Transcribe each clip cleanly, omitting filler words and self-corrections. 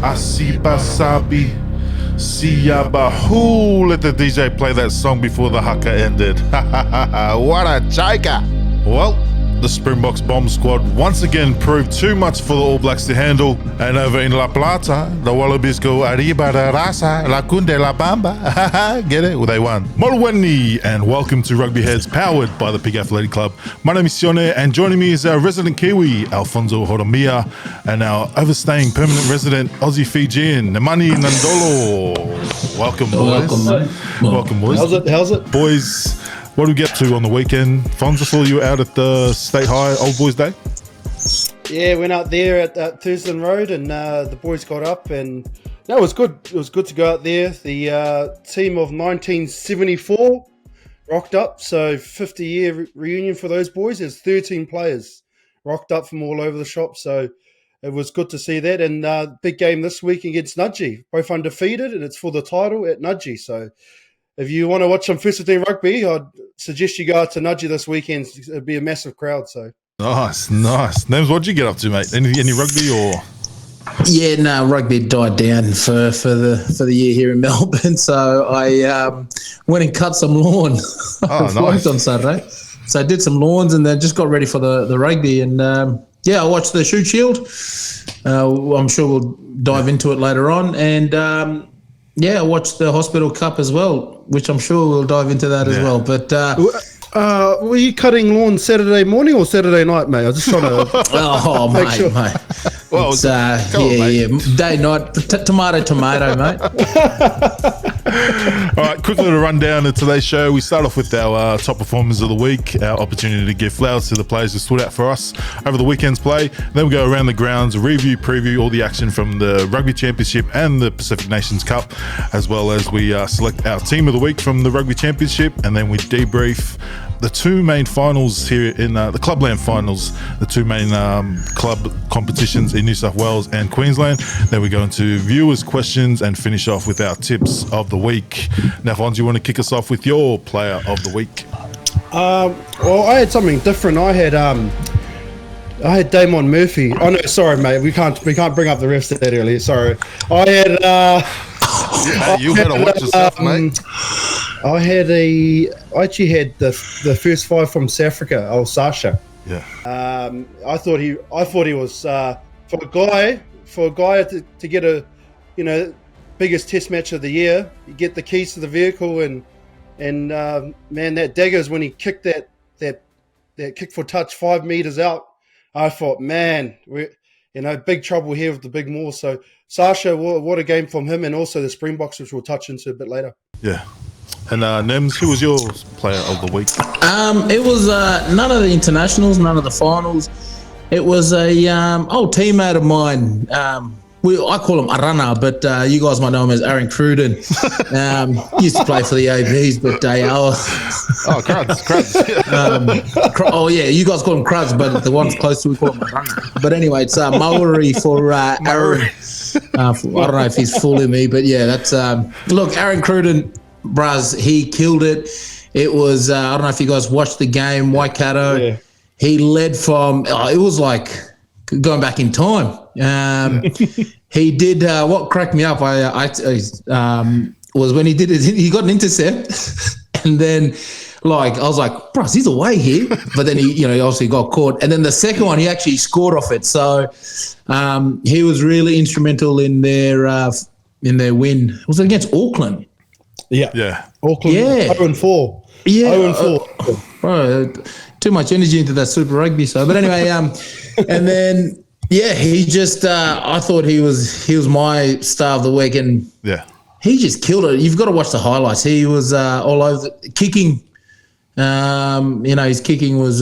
Asibasabi Siyabahu. Let the DJ play that song before the haka ended. What a jaika. Well, the Springboks bomb squad once again proved too much for the All Blacks to handle. And over in La Plata, the Wallabies go arriba de raza, la cunde la bamba. Get it? Well, they won. Molweni, and welcome to Rugby Heads, powered by the Pig Athletic Club. My name is Sione, and joining me is our resident Kiwi, Alfonso Horomia, and our overstaying permanent resident Aussie Fijian, Nemani Nandolo. Welcome, boys. Welcome, boys. How's it? Boys, what did we get to on the weekend? Fonz, I saw you out at the State High Old Boys Day. Yeah, went out there at Thurston Road, and the boys got up, and that was good. It was good to go out there. The team of 1974 rocked up, so 50-year reunion for those boys. There's 13 players rocked up from all over the shop, so it was good to see that. And big game this week against Nudgee, both undefeated, and it's for the title at Nudgee. So if you want to watch some first team rugby, I'd suggest you go out to Nudgee this weekend. It'd be a massive crowd. So nice. Names, what'd you get up to, mate? Any rugby or? Yeah, no, rugby died down for the year here in Melbourne. So I went and cut some lawn. Oh, nice. On Saturday. So I did some lawns and then just got ready for the rugby. And I watched the Shoot Shield. I'm sure we'll dive into it later on. And I watched the Hospital Cup as well, which I'm sure we'll dive into that as well. But were you cutting lawn Saturday morning or Saturday night, mate? I was just trying to mate, sure. mate. Well, it's, day, night, tomato, mate. All right, quickly to run down to today's show. We start off with our top performers of the week, our opportunity to give flowers to the players who stood out for us over the weekend's play. Then we go around the grounds, preview all the action from the Rugby Championship and the Pacific Nations Cup, as well as we select our team of the week from the Rugby Championship, and then we debrief the two main finals here in the Clubland finals, the two main club competitions in New South Wales and Queensland. Then we go into viewers' questions and finish off with our tips of the week. Now, Fonz, you want to kick us off with your player of the week? Well, I had something different. I had Damon Murphy. Oh no, sorry, mate. We can't bring up the rest of that earlier. Sorry. I had. You better watch yourself, mate. I actually had the first five from South Africa. Sasha. Yeah. I thought he was for a guy to get a biggest test match of the year. You get the keys to the vehicle and man, that daggers when he kicked that kick for touch 5 meters out. I thought, man, we're big trouble here with the big maul. So Sasha, what a game from him, and also the Springboks, which we'll touch into a bit later. Yeah. And Nems, who was your player of the week? It was none of the internationals, none of the finals. It was a old teammate of mine. I call him Arana, but you guys might know him as Aaron Cruden. He used to play for the ABs, but Cruds. You guys call him Cruds, but the ones close to we call him Arana. But anyway, it's Maori for Aaron. I don't know if he's fooling me, but yeah, that's look, Aaron Cruden. Braz, he killed it. It was, I don't know if you guys watched the game, Waikato. Yeah. He led from, it was like going back in time. He did, what cracked me up was when he did it, he got an intercept and then I was like, Braz, he's away here. But then he obviously got caught. And then the second one, he actually scored off it. So he was really instrumental in their win. It was against Auckland. Yeah. Auckland, 0-4. Yeah. 0-4. Bro, too much energy into that Super Rugby. So, but anyway, and then, he just, I thought he was my star of the week, and he just killed it. You've got to watch the highlights. He was all over kicking. His kicking was,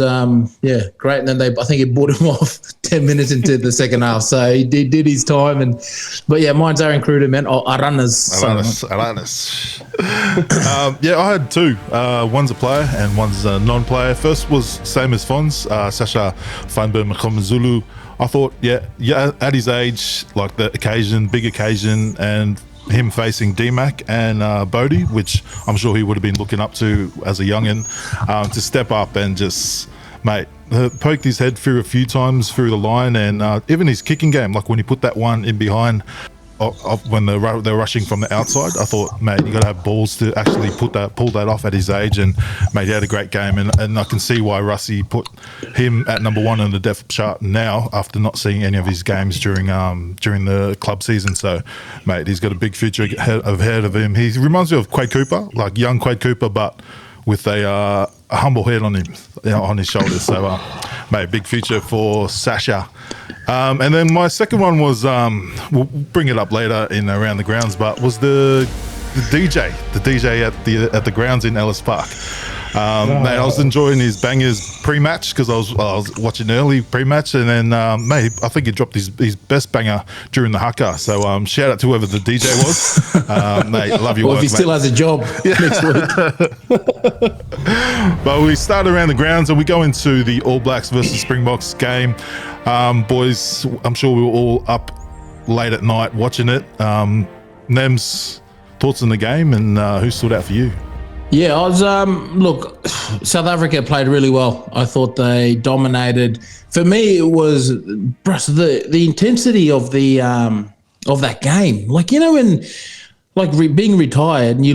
great. And then I think it brought him off 10 minutes into the second half. So he did his time. Mine's Aaron Cruden, man. Aranas. I had two. One's a player and one's a non-player. First was same as Fonz, Sasha Feinberg Mkhomazulu. I thought, at his age, like the big occasion, and him facing DMAC and Bodie, which I'm sure he would have been looking up to as a youngin, to step up and just, mate, poked his head through a few times through the line, and even his kicking game, like when he put that one in behind when they're rushing from the outside. I thought, mate, you got to have balls to actually pull that off at his age, and mate, he had a great game, and I can see why Rassie put him at number one on the depth chart now after not seeing any of his games during the club season. So, mate, he's got a big future ahead of him. He reminds me of Quade Cooper, like young Quade Cooper, but with a humble head on him, on his shoulders. So, mate, big future for Sasha. And then my second one was, we'll bring it up later in Around the Grounds, but was the DJ at the grounds in Ellis Park. Mate, I was enjoying his bangers pre-match because I was watching early pre-match, and then mate, I think he dropped his best banger during the haka. So shout out to whoever the DJ was. Mate, love your work, if he still has a job next week. But we start Around the Grounds and we go into the All Blacks versus Springboks game. Boys, I'm sure we were all up late at night watching it. Nem's thoughts on the game, and who stood out for you? Yeah, I was. Look, South Africa played really well. I thought they dominated. For me, it was the intensity of that game. Like, when being retired and you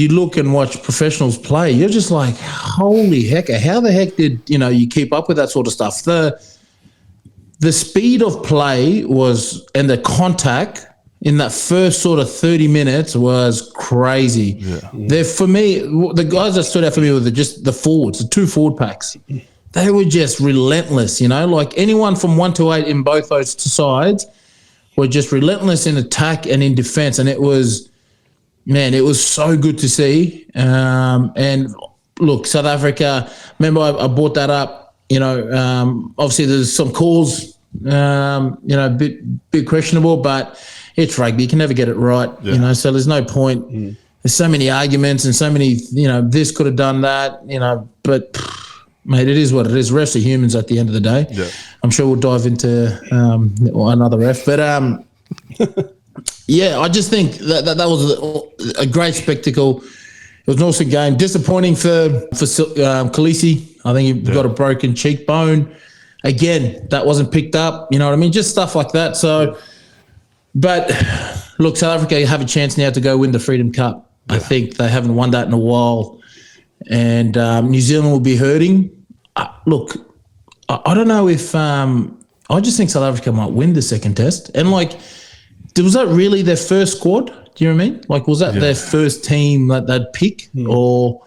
look and watch professionals play, you're just like, holy heck! How the heck did you keep up with that sort of stuff? The speed of play and the contact in that first sort of 30 minutes was crazy. Yeah. For me, the guys that stood out for me were just the forwards, the two forward packs. They were just relentless, like anyone from 1 to 8 in both those sides were just relentless in attack and in defense. And it was so good to see. And look, South Africa, remember I brought that up, obviously there's some calls, bit questionable, but it's rugby. You can never get it right, so there's no point. There's so many arguments and so many, this could have done that, but mate, it is what it is. Refs are humans at the end of the day. Yeah. I'm sure we'll dive into another ref, but yeah, I just think that was a great spectacle. It was an awesome game. Disappointing for Khaleesi. I think he got a broken cheekbone. Again, that wasn't picked up. You know what I mean? Just stuff like that. So, but look, South Africa have a chance now to go win the Freedom Cup. Yeah. I think they haven't won that in a while. And New Zealand will be hurting. Look, I don't know if I just think South Africa might win the second test. And was that really their first squad? Do you know what I mean? Was that their first team that they'd pick? Or,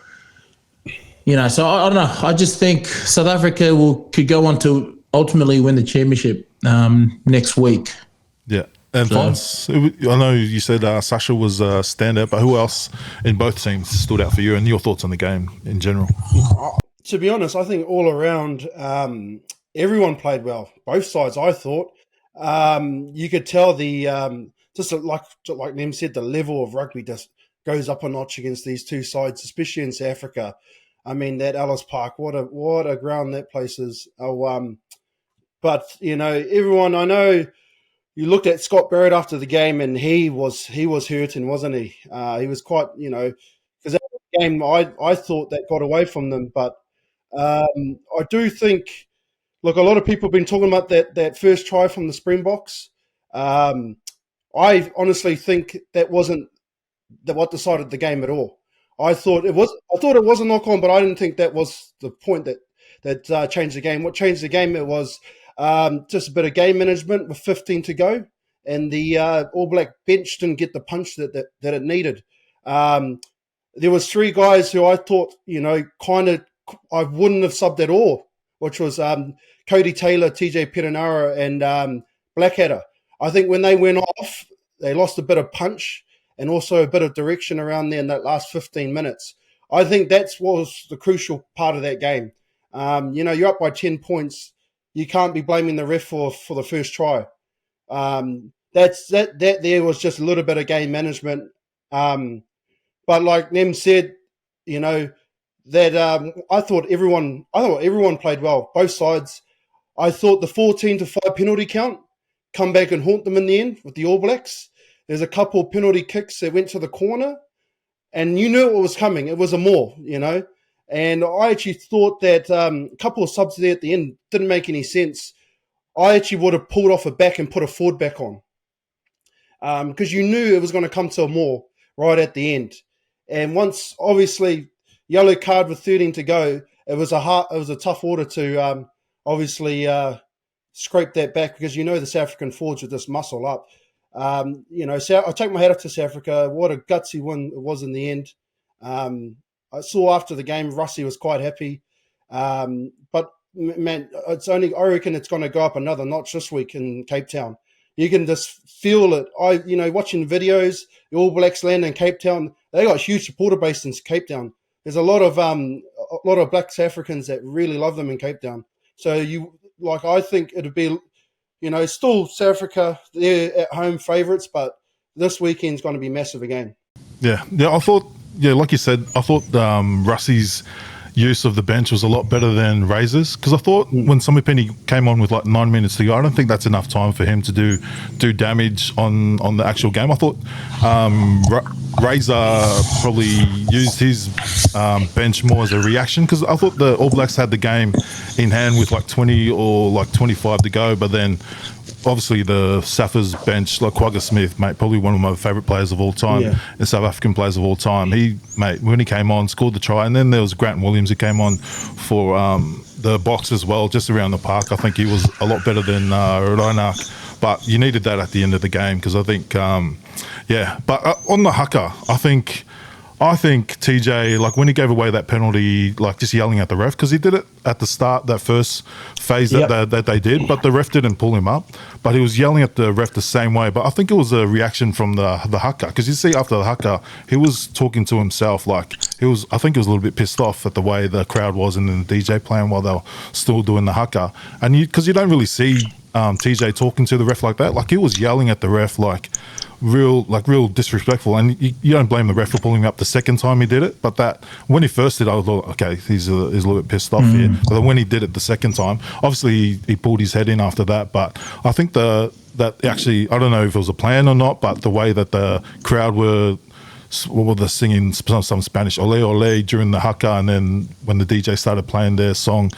so I don't know. I just think South Africa could go on to ultimately win the championship next week. Yeah. And Fons, I know you said Sasha was a standout, but who else in both teams stood out for you, and your thoughts on the game in general? To be honest, I think all around everyone played well. Both sides, I thought. You could tell just like Nem said, the level of rugby just goes up a notch against these two sides, especially in South Africa. I mean, that Ellis Park, what a ground that place is. But everyone, I know. You looked at Scott Barrett after the game, and he was hurting, wasn't he? He was quite, because that game I thought that got away from them. But I do think, look, a lot of people have been talking about that first try from the Springboks. I honestly think that wasn't what decided the game at all. I thought it was a knock on, but I didn't think that was the point that changed the game. What changed the game, it was just a bit of game management with 15 to go, and the All Black bench didn't get the punch that it needed. There was 3 guys who I thought, I wouldn't have subbed at all, which was Cody Taylor, TJ Perenara, and Blackadder. I think when they went off, they lost a bit of punch and also a bit of direction around there in that last 15 minutes. I think that was the crucial part of that game. You're up by 10 points. You can't be blaming the ref for the first try. That there was just a little bit of game management. But like Nem said, that I thought everyone played well, both sides. I thought the 14-5 penalty count come back and haunt them in the end with the All Blacks. There's a couple of penalty kicks that went to the corner, and you knew what was coming. It was a maul, And I actually thought that a couple of subs there at the end didn't make any sense. I actually would have pulled off a back and put a forward back on. because you knew it was going to come to a more right at the end. And once, obviously, yellow card with 13 to go, it was a tough order to obviously scrape that back, because the South African forwards would just muscle up. I take my hat off to South Africa. What a gutsy win it was in the end. I saw after the game, Rassie was quite happy. But man, I reckon it's going to go up another notch this week in Cape Town. You can just feel it. Watching videos, the All Blacks land in Cape Town, they got a huge supporter base in Cape Town. There's a lot of Black South Africans that really love them in Cape Town. So I think it'd be, still South Africa, they're at home favourites, but this weekend's going to be massive again. Yeah, I thought, like you said, I thought Rassie's use of the bench was a lot better than Razor's, because I thought when Samipeni came on with like 9 minutes to go, I don't think that's enough time for him to do damage on the actual game. I thought Razor probably used his bench more as a reaction, because I thought the All Blacks had the game in hand with like 20 or like 25 to go, but then obviously the Saffers bench, like Quagga Smith, mate, probably one of my favourite players of all time, and South African players of all time. When he came on, scored the try, and then there was Grant Williams who came on for the box as well, just around the park. I think he was a lot better than Reinach, but you needed that at the end of the game, because I think, But on the haka, I think TJ, like when he gave away that penalty, like just yelling at the ref, because he did it at the start, that first phase that they did, but the ref didn't pull him up, but he was yelling at the ref the same way. But I think it was a reaction from the haka, because you see after the haka, he was talking to himself, I think he was a little bit pissed off at the way the crowd was and then the DJ playing while they were still doing the haka. And because you don't really see TJ talking to the ref like that, like he was yelling at the ref like real disrespectful, and you don't blame the ref for pulling him up the second time he did it, but that when he first did it, I thought, okay, he's a little bit pissed off here. But then when he did it the second time, obviously he pulled his head in after that. But I think that actually, I don't know if it was a plan or not, but the way that the crowd were singing some Spanish ole ole during the haka, and then when the DJ started playing their song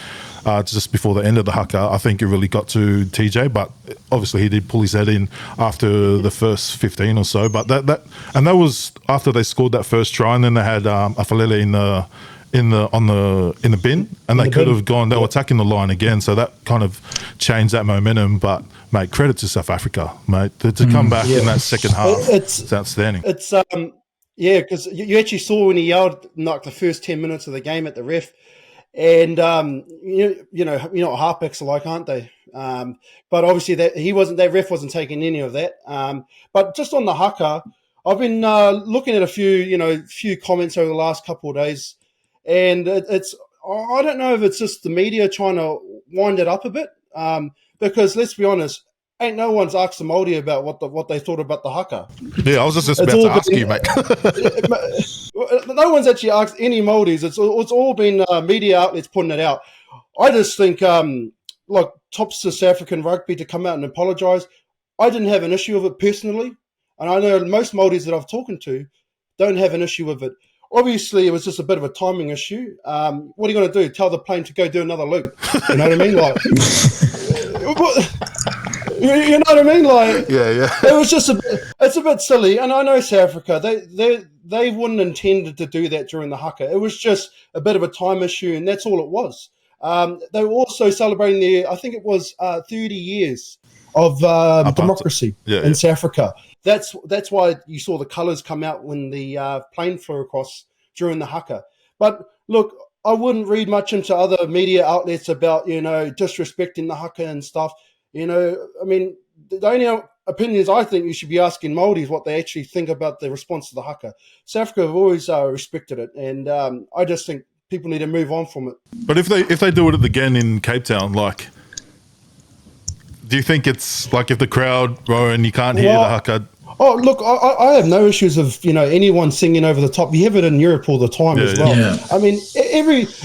just before the end of the haka, I think it really got to TJ. But obviously he did pull his head in after the first 15 or so. But that was after they scored that first try, and then they had Afalele in the bin, and they could have gone. They were attacking the line again, so that kind of changed that momentum. But mate, credit to South Africa, mate, to come back in that second half. It's outstanding. It's because you actually saw when he yelled like the first 10 minutes of the game at the ref. And you know what halfbacks are like, aren't they? But obviously that ref wasn't taking any of that. But just on the haka, I've been looking at a few comments over the last couple of days, and I don't know if it's just the media trying to wind it up a bit, because let's be honest, ain't no one's asked the Māori about what they thought about the haka. Yeah, I was just about to ask you, mate. No one's actually asked any Māoris. It's all been media outlets putting it out. I just think, tops to South African rugby to come out and apologise. I didn't have an issue with it personally, and I know most Māoris that I've talked to don't have an issue with it. Obviously, it was just a bit of a timing issue. What are you going to do? Tell the plane to go do another loop? You know what I mean? You know what I mean? It was just it's a bit silly, and I know South Africa, they wouldn't intended to do that during the haka. It was just a bit of a time issue, and that's all it was. They were also celebrating I think it was 30 years of democracy in South Africa. That's why you saw the colours come out when the plane flew across during the haka. But look, I wouldn't read much into other media outlets about disrespecting the haka and stuff. I mean, the only opinions I think you should be asking Māoris what they actually think about the response to the haka. South Africa have always respected it, and I just think people need to move on from it. But if they do it again in Cape Town, do you think it's like if the crowd roar and you can't hear the haka? Oh, look, I have no issues of anyone singing over the top. You have it in Europe all the time as well. Yeah. I mean,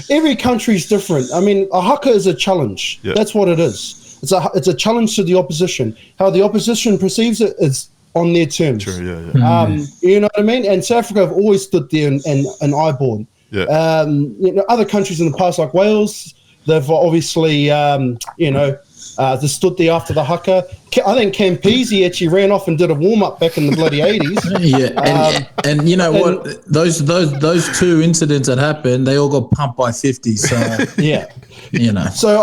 every country's different. I mean, a haka is a challenge. Yeah. That's what it is. It's a challenge to the opposition. How the opposition perceives it is on their terms. True, yeah. You know what I mean? And South Africa have always stood there and eyeballed. Yeah. Other countries in the past, like Wales, they've obviously, just stood there after the haka. I think Campese actually ran off and did a warm-up back in the bloody 80s. Yeah, and you know what? Those two incidents that happened, they all got pumped by 50. So, yeah. You know. So,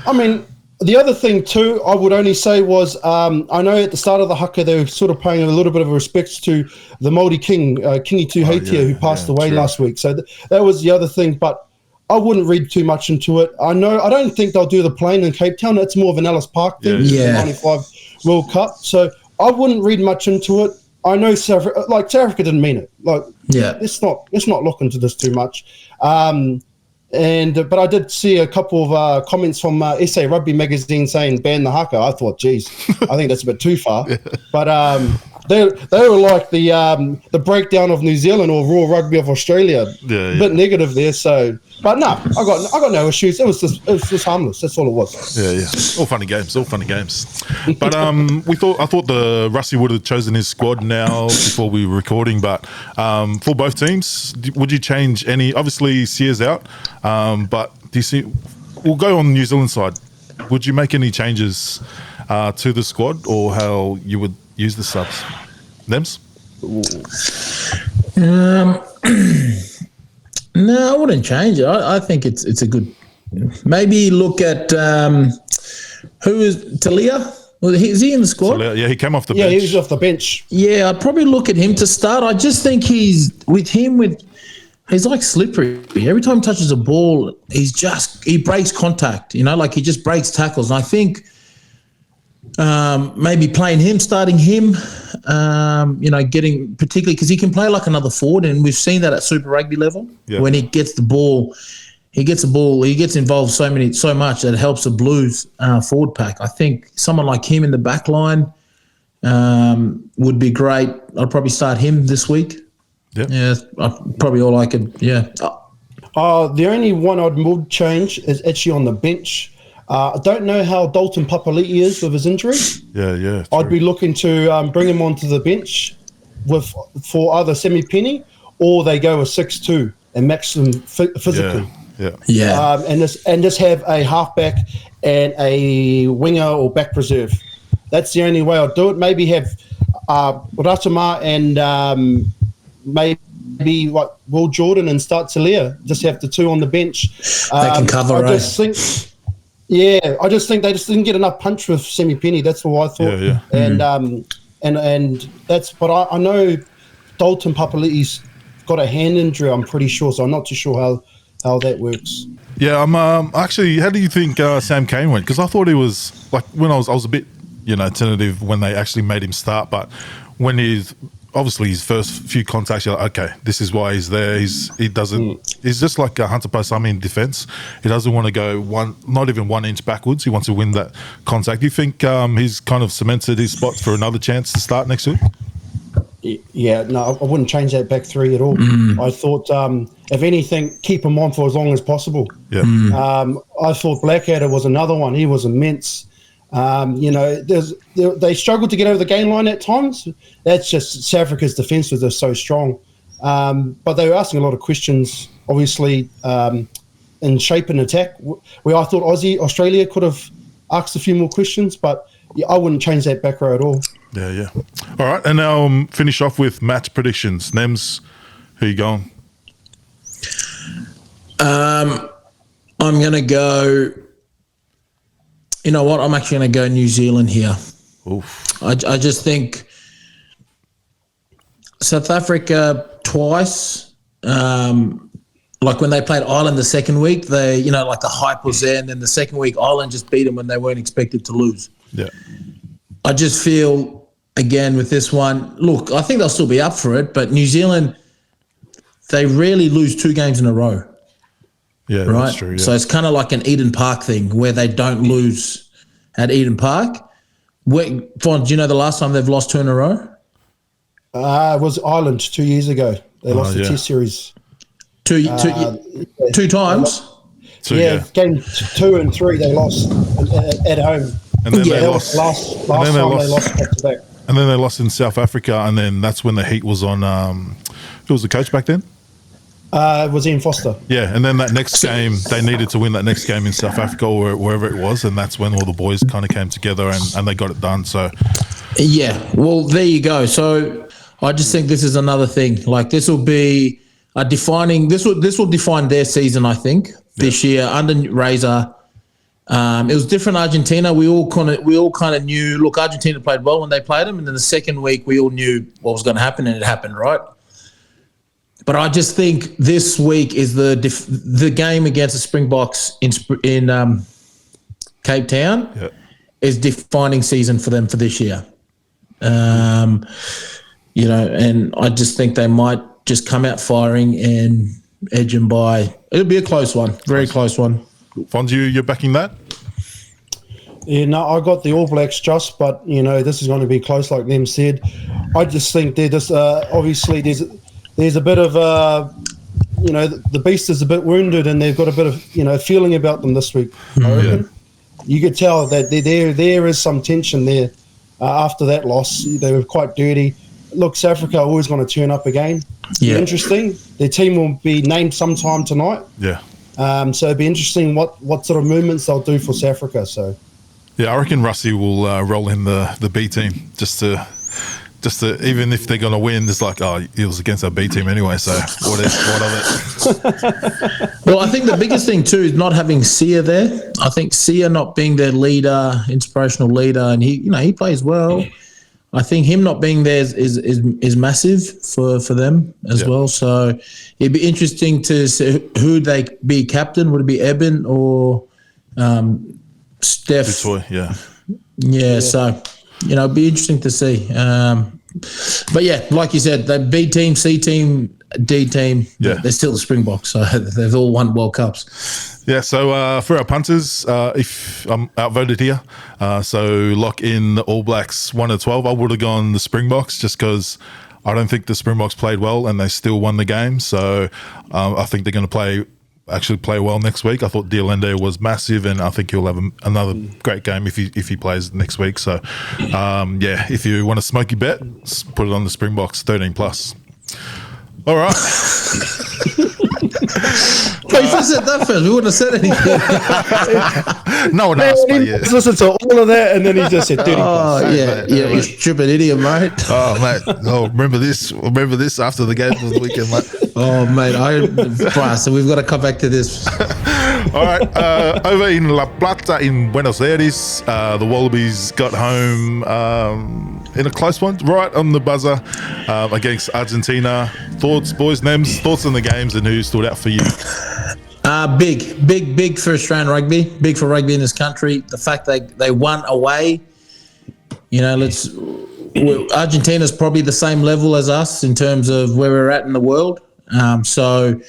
I mean, the other thing too, I would only say was, I know at the start of the haka, they were sort of paying a little bit of respect to the Māori king, Kingi Tuheitia, who passed away last week. So that was the other thing, but I wouldn't read too much into it. I don't think they'll do the plane in Cape Town. It's more of an Ellis Park thing, the 95 World Cup. So I wouldn't read much into it. I know South Africa didn't mean it. Let's not look into this too much. But I did see a couple of comments from SA Rugby magazine saying ban the haka. I thought, geez, I think that's a bit too far. But they were like the breakdown of New Zealand or Raw Rugby of Australia. A bit negative there. So, but no, I got no issues. It was just harmless. That's all it was. All funny games. But I thought the Rassie would have chosen his squad now before we were recording. But for both teams, would you change any? Obviously, Sear's out. But do you see? We'll go on the New Zealand side. Would you make any changes to the squad, or how you would use the subs? Nems? No, I wouldn't change it. I think it's a good. Maybe look at who is Talia? Is he in the squad? Talia, he came off the bench. Yeah, he was off the bench. Yeah, I'd probably look at him to start. I just think he's like slippery. Every time he touches a ball, he breaks contact. You know, like he just breaks tackles. And I think maybe starting him. Getting particularly because he can play like another forward, and we've seen that at Super Rugby level. Yeah. When he gets the ball, he gets involved so much that it helps the Blues forward pack. I think someone like him in the back line would be great. I'd probably start him this week. Yeah, probably all I could. Yeah. The only one I would change is actually on the bench. I don't know how Dalton Papali'i is with his injury. Yeah. I'd be looking to bring him onto the bench for either semi-penny, or they go with 6'2" and max them physically. Yeah. And just have a halfback and a winger or back reserve. That's the only way I'd do it. Maybe have Ratama and maybe like Will Jordan and start Talia. Just have the two on the bench. They can cover. I just think they just didn't get enough punch with Semi Penny. That's what I thought. Yeah. And that's. But I know Dalton Papali'i's got a hand injury. I'm pretty sure. So I'm not too sure how that works. Yeah. Actually, how do you think Sam Cane went? Because I thought he was like when I was a bit tentative when they actually made him start, but when he's obviously his first few contacts, you're like, okay, this is why he's there. He's just like Hunter Paisami in defence. He doesn't want to go not even 1 inch backwards. He wants to win that contact. Do you think he's kind of cemented his spot for another chance to start next week? Yeah, no, I wouldn't change that back three at all. I thought, if anything, keep him on for as long as possible. Yeah. I thought Blackadder was another one. He was immense. They struggled to get over the gain line at times. That's just South Africa's defence was so strong. But they were asking a lot of questions, obviously, in shape and attack, where I thought Australia could have asked a few more questions, but I wouldn't change that back row at all. Yeah. All right, and now finish off with match predictions. Nems, who you going? I'm going to go... You know what? I'm actually going to go New Zealand here. Oof. I just think South Africa twice, like when they played Ireland the second week, like the hype was there, and then the second week Ireland just beat them when they weren't expected to lose. Yeah. I just feel, again, with this one, look, I think they'll still be up for it, but New Zealand, they rarely lose 2 games in a row. Yeah, right. That's true. Yeah. So it's kind of like an Eden Park thing where they don't lose at Eden Park. Fon, do you know the last time they've lost 2 in a row? It was Ireland 2 years ago. They lost the Test series. Two times? Game 2 and 3 they lost at home. And then they lost. Last time they lost back to back. And then they lost in South Africa, and then that's when the heat was on. Who was the coach back then? It was Ian Foster. Yeah, and then that next game, they needed to win that next game in South Africa or wherever it was, and that's when all the boys kind of came together and they got it done. So, Yeah, well, there you go. So I just think this is another thing. Like this will be a defining. This will define their season. I think this year under Razor. It was different. Argentina. We all kind of knew. Look, Argentina played well when they played them, and then the second week we all knew what was going to happen, and it happened, right? But I just think this week is the game against the Springboks in Cape Town is defining season for them for this year. And I just think they might just come out firing and edge them by. It'll be a close one, very close one. Fonz, you're backing that? Yeah, no, I got the All Blacks just, but this is going to be close, like them said. I just think they're just obviously there's a bit of the beast is a bit wounded, and they've got a bit of feeling about them this week. I reckon. You could tell that there is some tension there after that loss. They were quite dirty. Look, South Africa are always going to turn up again. Yeah. Interesting. Their team will be named sometime tonight. Yeah. So it'd be interesting what sort of movements they'll do for South Africa. So. Yeah, I reckon Rassie will roll in the B team just to even if they're going to win, it's like, oh, it was against our B team anyway, so what of it? Well, I think the biggest thing too is not having Sia there. I think Sia not being their leader, inspirational leader, and he plays well. I think him not being there is massive for them as well. So it'd be interesting to see who they be captain. Would it be Eben or Steph? Dutoy, yeah. So it'd be interesting to see. But yeah, like you said, the B team, C team, D team, they're still the Springboks, so they've all won World Cups. Yeah, so for our punters, if I'm outvoted here, so lock in the All Blacks 1-12. I would have gone the Springboks just because I don't think the Springboks played well and they still won the game. So I think they're going to actually play well next week. I thought Diolende was massive, and I think he'll have another great game if he plays next week. So, if you want a smoky bet, put it on the Springboks 13+. All right. Well, you just said that first. We wouldn't have said anything. No one asked, but yeah. Listen to all of that, and then he just said 30+. Oh, you stupid idiot, mate. Oh, mate. Oh, remember this after the game of the weekend, mate. Oh, mate. So we've got to come back to this. All right. Over in La Plata in Buenos Aires, the Wallabies got home in a close one, right on the buzzer against Argentina. Thoughts, boys, names, thoughts on the games and who stood out for you? Big for Australian rugby. Big for rugby in this country. The fact they won away. Argentina's probably the same level as us in terms of where we're at in the world. It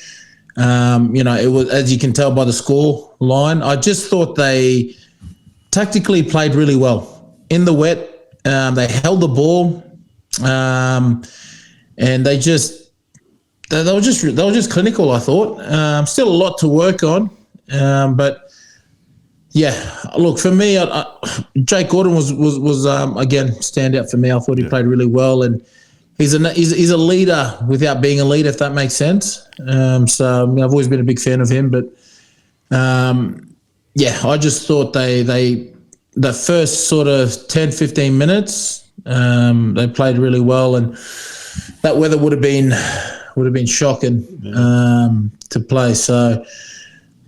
was, as you can tell by the score line, I just thought they tactically played really well in the wet. They held the ball, and they were just clinical. I thought still a lot to work on, but yeah. Look, for me, Jake Gordon was again standout for me. I thought he played really well, and he's a leader without being a leader, if that makes sense. I've always been a big fan of him, but I just thought the first sort of 10, 15 minutes, they played really well, and that weather would have been shocking to play. So,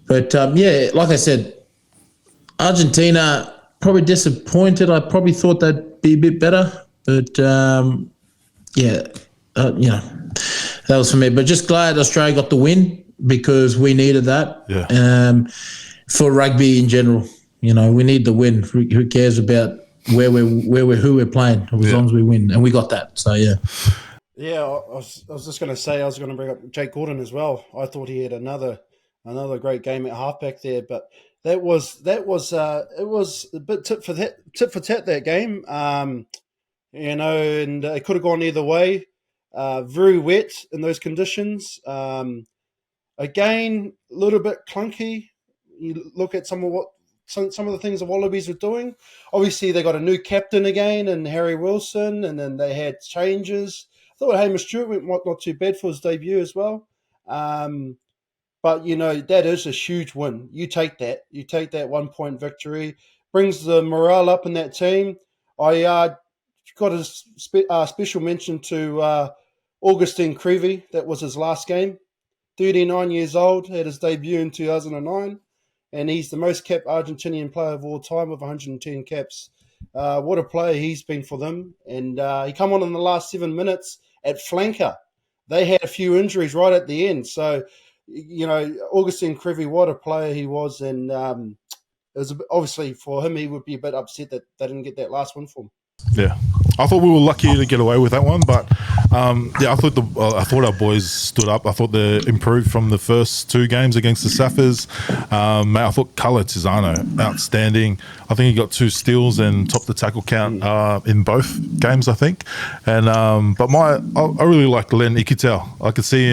but like I said, Argentina probably disappointed. I probably thought they'd be a bit better, but that was for me. But just glad Australia got the win because we needed that. Yeah. For rugby in general, we need the win. Who cares about who we're playing as long as we win, and we got that. So yeah. Yeah, I was just going to say I was going to bring up Jake Gordon as well. I thought he had another great game at halfback there, but it was a bit tit for tat that game. And it could have gone either way. Very wet in those conditions. Again, a little bit clunky. You look at some of the things the Wallabies were doing. Obviously, they got a new captain again, and Harry Wilson, and then they had changes. I thought Hamish Stewart went not too bad for his debut as well. But, that is a huge win. You take that. You take that 1-point victory. Brings the morale up in that team. I got a special mention to Augustine Creevy. That was his last game. 39 years old, had his debut in 2009, and he's the most capped Argentinian player of all time with 110 caps. What a player he's been for them. And he come on in the last 7 minutes at flanker. They had a few injuries right at the end. So, Augustine Creevy, what a player he was. And it was obviously for him, he would be a bit upset that they didn't get that last one for him. Yeah, I thought we were lucky to get away with that one, but I thought our boys stood up. I thought they improved from the first 2 games against the Saffers. I thought Kala Tizano, outstanding. I think he got 2 steals and topped the tackle count in both games, I think. And but I really liked Len Ikitel. I could see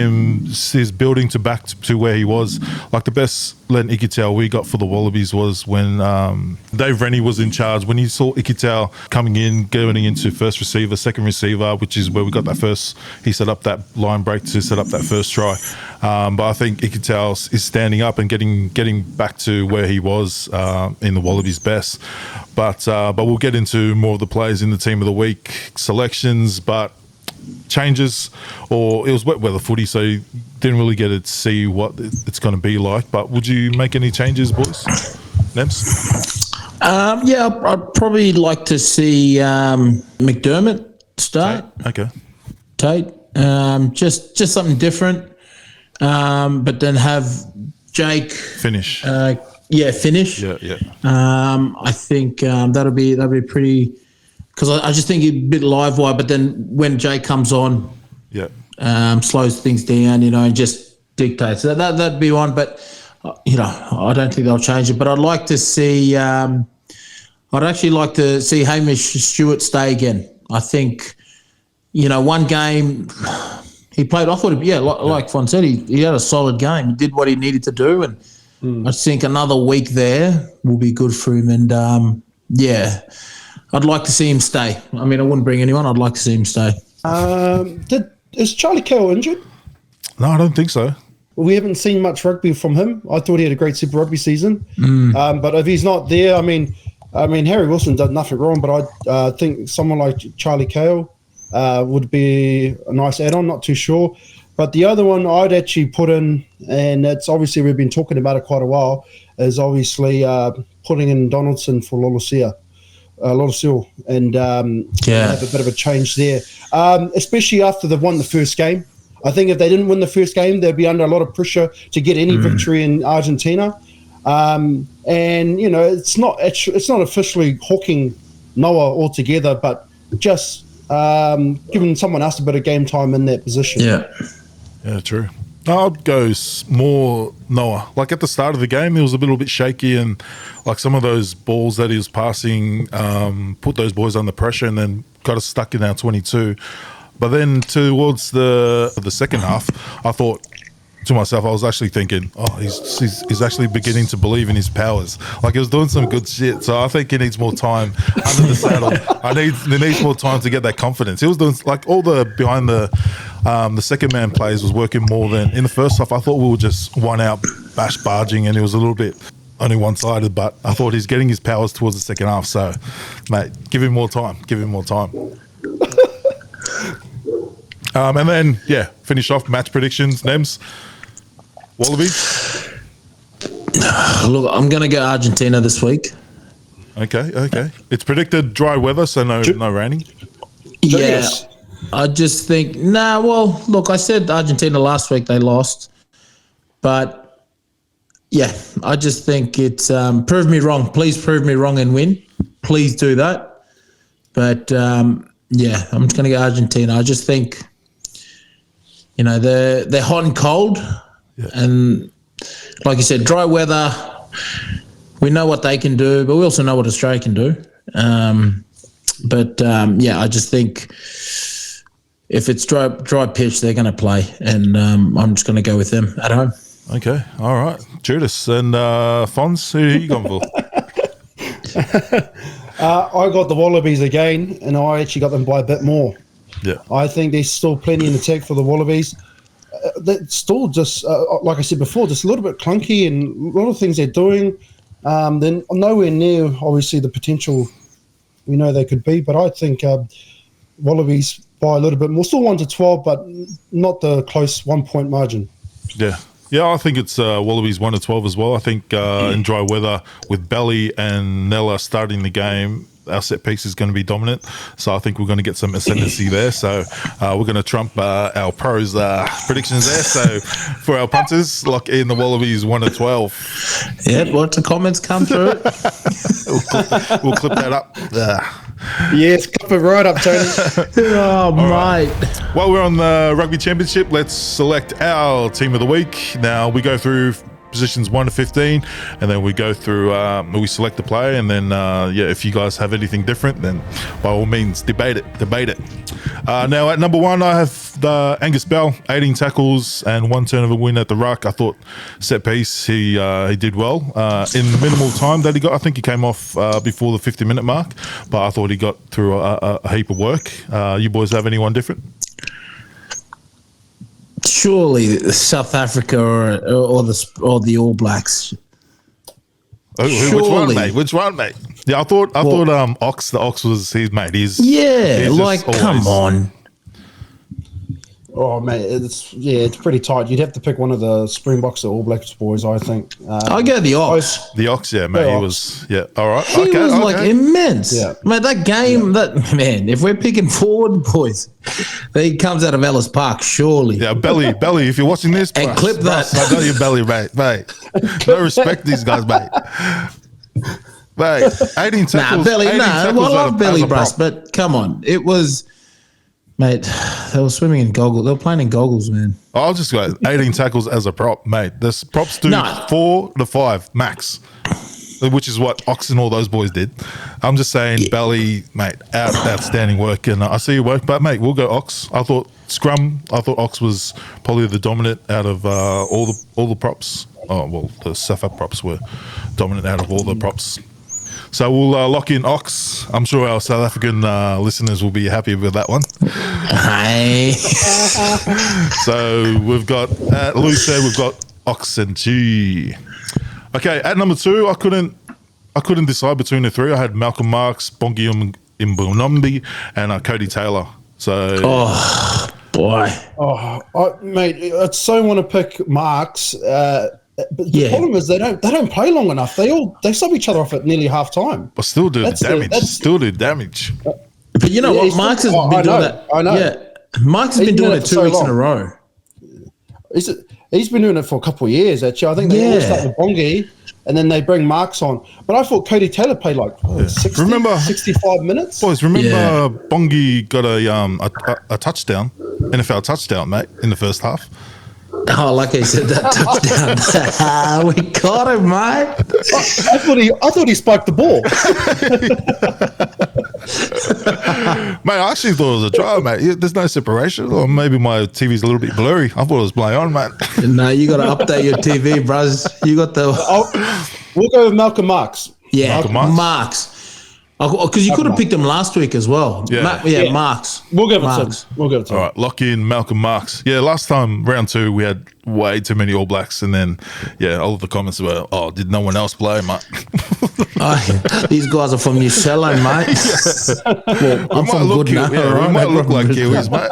his building back to where he was. Like the best Len Ikitel we got for the Wallabies was when Dave Rennie was in charge. When you saw Ikitel coming in, going into first receiver, second receiver, which is where we got that first. He set up that line break to set up that first try. But I think Ikitel is standing up and getting back to where he was in the Wallabies' best. But we'll get into more of the players in the team of the week selections, but changes, or it was wet weather footy, so you didn't really get to see what it's going to be like. But would you make any changes, boys? Nems? I'd probably like to see McDermott start. Tate. Just something different. But then have Jake finish. Finish. Yeah. I think that'll be pretty. Because I just think he's a bit live wire, but then when Jake comes on, slows things down, and just dictates. So that'd be one, but I don't think they'll change it. But I'd like to see. I'd actually like to see Hamish Stewart stay again. I think, one game he played. I thought, like Fon said, he had a solid game. He did what he needed to do, and I think another week there will be good for him. And I'd like to see him stay. I mean, I wouldn't bring anyone. I'd like to see him stay. Is Charlie Cale injured? No, I don't think so. Well, we haven't seen much rugby from him. I thought he had a great Super Rugby season. But if he's not there, I mean, Harry Wilson did nothing wrong, but I think someone like Charlie Cale would be a nice add-on. Not too sure. But the other one I'd actually put in, and it's obviously we've been talking about it quite a while, is obviously putting in Donaldson for Lolosia. And have a bit of a change there, especially after they've won the first game. I think if they didn't win the first game, they'd be under a lot of pressure to get any victory in Argentina. And it's not officially hawking Noah altogether, but just giving someone else a bit of game time in that position. Yeah, true. I'd go more Noah. Like at the start of the game, he was a little bit shaky, and like some of those balls that he was passing put those boys under pressure, and then got us stuck in our 22. But then towards the second half, I thought to myself, I was actually thinking, he's actually beginning to believe in his powers. Like he was doing some good shit. So I think he needs more time under the saddle. He needs more time to get that confidence. He was doing like all the behind the second man plays was working more than in the first half. I thought we were just one out barging, and it was a little bit only one-sided, but I thought he's getting his powers towards the second half. So, mate, give him more time. And then, finish off match predictions. Nems, Wallabies? Look, I'm going to go Argentina this week. Okay. It's predicted dry weather, so no raining? Yeah. I just think, look, I said Argentina last week, they lost. But, I just think it's prove me wrong. Please prove me wrong and win. Please do that. But, I'm just going to go Argentina. I just think, they're hot and cold. Yeah. And like you said, dry weather, we know what they can do, but we also know what Australia can do. I just think if it's dry pitch, they're going to play, and I'm just going to go with them at home. Okay, all right. Judas and Fons, who are you going for? I got the Wallabies again, and I actually got them by a bit more. Yeah, I think there's still plenty in the tank for the Wallabies. that's still just like I said before, just a little bit clunky, and a lot of things they're doing. Then nowhere near, obviously, the potential we know they could be. But I think Wallabies by a little bit more, still 1-12, but not the close 1 point margin. Yeah. Yeah, I think it's Wallabies 1-12 as well. I think in dry weather with Belly and Nella starting the game, our set piece is going to be dominant. So I think we're going to get some ascendancy there. So we're going to trump our pros' predictions there. So for our punters, lock in the Wallabies 1-12. Yeah, watch the comments come through. We'll clip that up. Yes, clip it right up, Tony. Oh, mate. While we're on the Rugby Championship, let's select our team of the week. Now we go through positions 1 to 15, and then we go through we select the player, and then if you guys have anything different, then by all means debate it. Now at number 1 I have Angus Bell, 18 tackles and 1 turnover win at the ruck. I thought set piece he did well in minimal time that he got. I think he came off before the 50-minute mark, but I thought he got through a heap of work. You boys have anyone different? Surely South Africa or the All Blacks. Which one, mate? Yeah, I thought Ox. The Ox was his mate. He's come on. Oh mate, it's pretty tight. You'd have to pick one of the Springboks or All Blacks boys, I think. I go the Ox. The Ox, yeah, mate. He was, all right. He was like immense. Yeah. Mate, that game, if we're picking forward, boys, he comes out of Ellis Park, surely. Yeah, Belly, if you're watching this, and clip that. I know your Belly, mate. No respect these guys, mate. Mate, 18 tackles. Nah, Belly, I love Belly, Bruce, but come on. It was... Mate, they were swimming in goggles. They were playing in goggles, man. I'll just go 18 tackles as a prop, mate. This props do 4 to 5 max, which is what Ox and all those boys did. I'm just saying, Belly, mate, outstanding work, and I see your work, but mate, we'll go Ox. I thought Ox was probably the dominant out of all the props. Oh well, the SAFA props were dominant out of all the props. So we'll lock in Ox. I'm sure our South African listeners will be happy with that one. Hi. So we've got, Lou said we've got Ox and G. Okay, at number 2, I couldn't decide between the 3. I had Malcolm Marx, Bongi Mbunombi, and Cody Taylor. So, oh boy, mate, I so want to pick Marx. But the problem is they don't play long enough. They sub each other off at nearly half time. But still do damage. But you know what? Marx has been doing that. I know. Yeah, Marx has been doing it 2 weeks in a row. He's been doing it for a couple of years, actually. I think they all start with Bongi, and then they bring Marx on. But I thought Cody Taylor played 65 minutes. Boys, remember Bongi got a touchdown, NFL touchdown, mate, in the first half. Oh, like I said, that touchdown. We got him, mate. I thought he spiked the ball. Mate, I actually thought it was a try, mate. There's no separation, or maybe my TV's a little bit blurry. I thought it was play on, mate. No, you got to update your TV, bros. You got the... We'll go with Malcolm Marx. Yeah, Marx. Because you could have picked him last week as well. Yeah, Marx. We'll give it to him. All right, lock in Malcolm Marx. Yeah, last time, round 2, we had way too many All Blacks, and then, all of the comments were, did no one else play, mate? These guys are from New Zealand, mate. Well, I'm from Goodna. We might look like Kiwis, mate.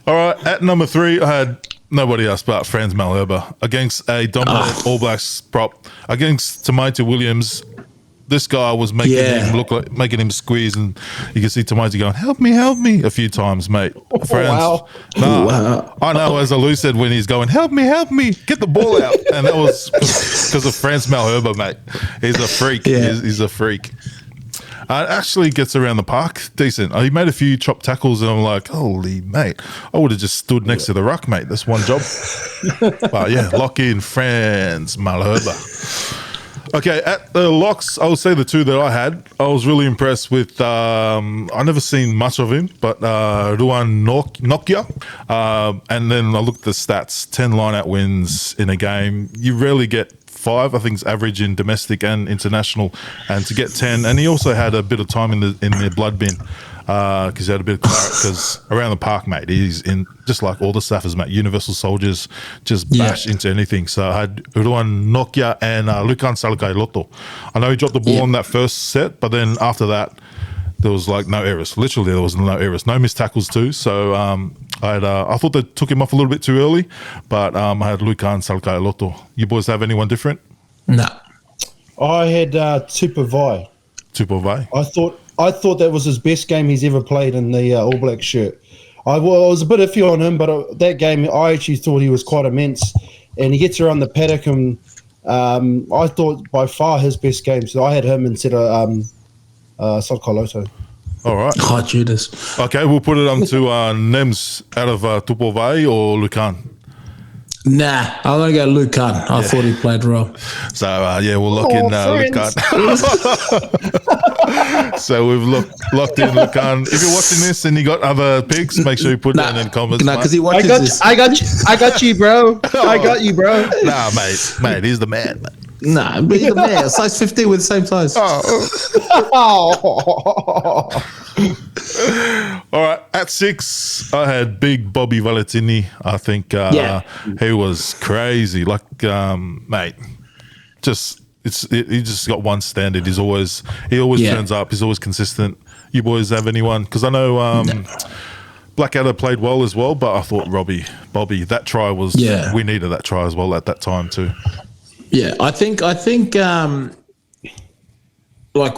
All right, at number 3, I had nobody else but Franz Malherbe against a dominant All Blacks prop against Tamaita Williams. This guy was making him squeeze, and you can see Tamaita going, help me a few times, mate. Wow. I know, as Alou said, when he's going, help me, get the ball out. And that was because of Franz Malherbe, mate. He's a freak. Yeah. He's a freak. Actually gets around the park decent. He made a few chop tackles, and I'm like, holy mate, I would have just stood next to the ruck, mate. That's one job. But yeah, lock in Franz Malherbe. Okay, at the locks, I would say the 2 that I had, I was really impressed with, I never seen much of him, but Ruan Nokia. And then I looked at the stats, 10 line-out wins in a game. You rarely get 5, I think it's average in domestic and international, and to get 10. And he also had a bit of time in the blood bin. because he had a bit of claret. Because around the park, mate, he's in just like all the staffers, mate. Universal soldiers just bash into anything. So I had Ruan Nokia and Lukan Salkai Lotto. I know he dropped the ball on that first set, but then after that, there was like no errors. Literally, there was no errors, no missed tackles too. So I thought they took him off a little bit too early, but I had Lukan Salkai Lotto. You boys have anyone different? No. I had Tupavai. Tupavai. I thought that was his best game he's ever played in the All Black shirt. I was a bit iffy on him, but that game I actually thought he was quite immense, and he gets around the paddock, and I thought by far his best game. So I had him instead of Salkaloto. All right. Oh, Judas. Okay, we'll put it on to Nems out of Tupavai or Lukan. Nah, I'm going to go Lukan. I thought he played well. So, we'll lock in Lukan. So we've locked in Lukan. If you're watching this and you got other picks, make sure you put down in the comments. Nah, because he watches this. I got you, bro. I got you, bro. Nah, mate, he's the man. Nah, but he's the man. Size 15 with the same size. All right, at 6, I had big Bobby Valentini. I think he was crazy. Like, mate, he just got one standard. He always turns up. He's always consistent. You boys have anyone? Because I know Blackadder played well as well, but I thought Bobby, that try was we needed that try as well at that time too. Yeah, I think like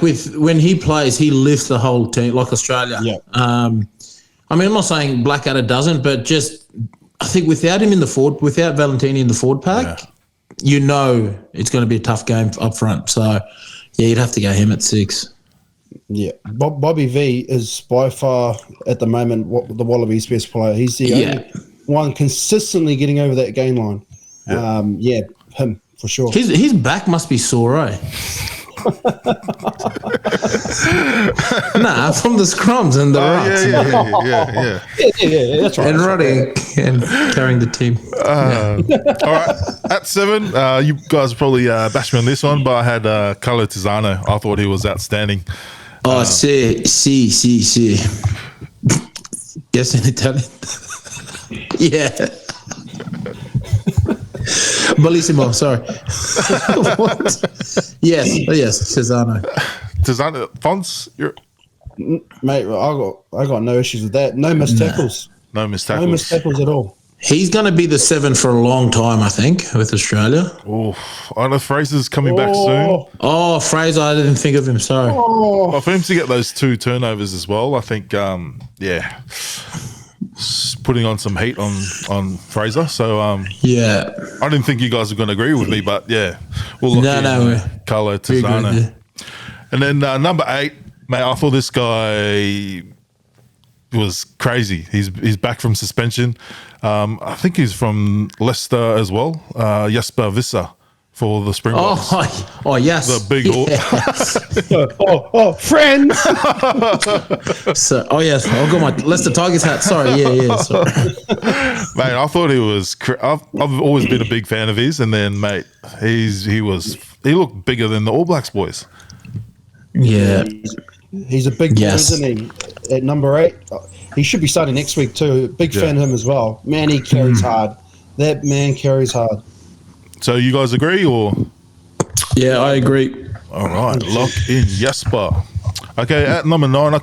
when he plays, he lifts the whole team, like Australia. Yeah. I mean, I'm not saying Blackadder doesn't, but just I think without him in the forward, without Valentini in the forward pack, you know it's going to be a tough game up front. So, yeah, you'd have to go him at 6. Yeah, Bobby V is by far at the moment the Wallabies' best player. He's the only one consistently getting over that game line. Him for sure. His back must be sore, eh? Nah, from the scrums and the rucks. Yeah, that's right. And running and carrying the team. All right, at 7, you guys probably bash me on this one, but I had Carlo Tizzano. I thought he was outstanding. Oh, sì. Yes, in Italian. Yeah. Bellissimo, sorry. What? Yes, Tizzano. Fonts, Mate, I got no issues with that. No missed tackles. No missed tackles. No missed tackles at all. He's going to be the 7 for a long time, I think, with Australia. Oh, I know Fraser's coming back soon. Oh, Fraser, I didn't think of him, sorry. Well, for him to get those 2 turnovers as well, I think, putting on some heat on Fraser. So, I didn't think you guys were going to agree with me, but we'll look at Carlo Tizzano. And then number 8, mate, I thought this guy was crazy. He's back from suspension. I think he's from Leicester as well. Jesper Visser for the Springboks. Oh yes. The big friends. So, yes, I've got my Leicester Tigers hat. Sorry, sorry. Mate, I thought he was. I've always been a big fan of his, and then, mate, he looked bigger than the All Blacks boys. Yeah, he's a big boy, isn't he? At number 8, he should be starting next week too. Big fan of him as well. Man, he carries hard. That man carries hard. So you guys agree, or? Yeah, I agree. All right, lock in Jesper. Okay, at number 9,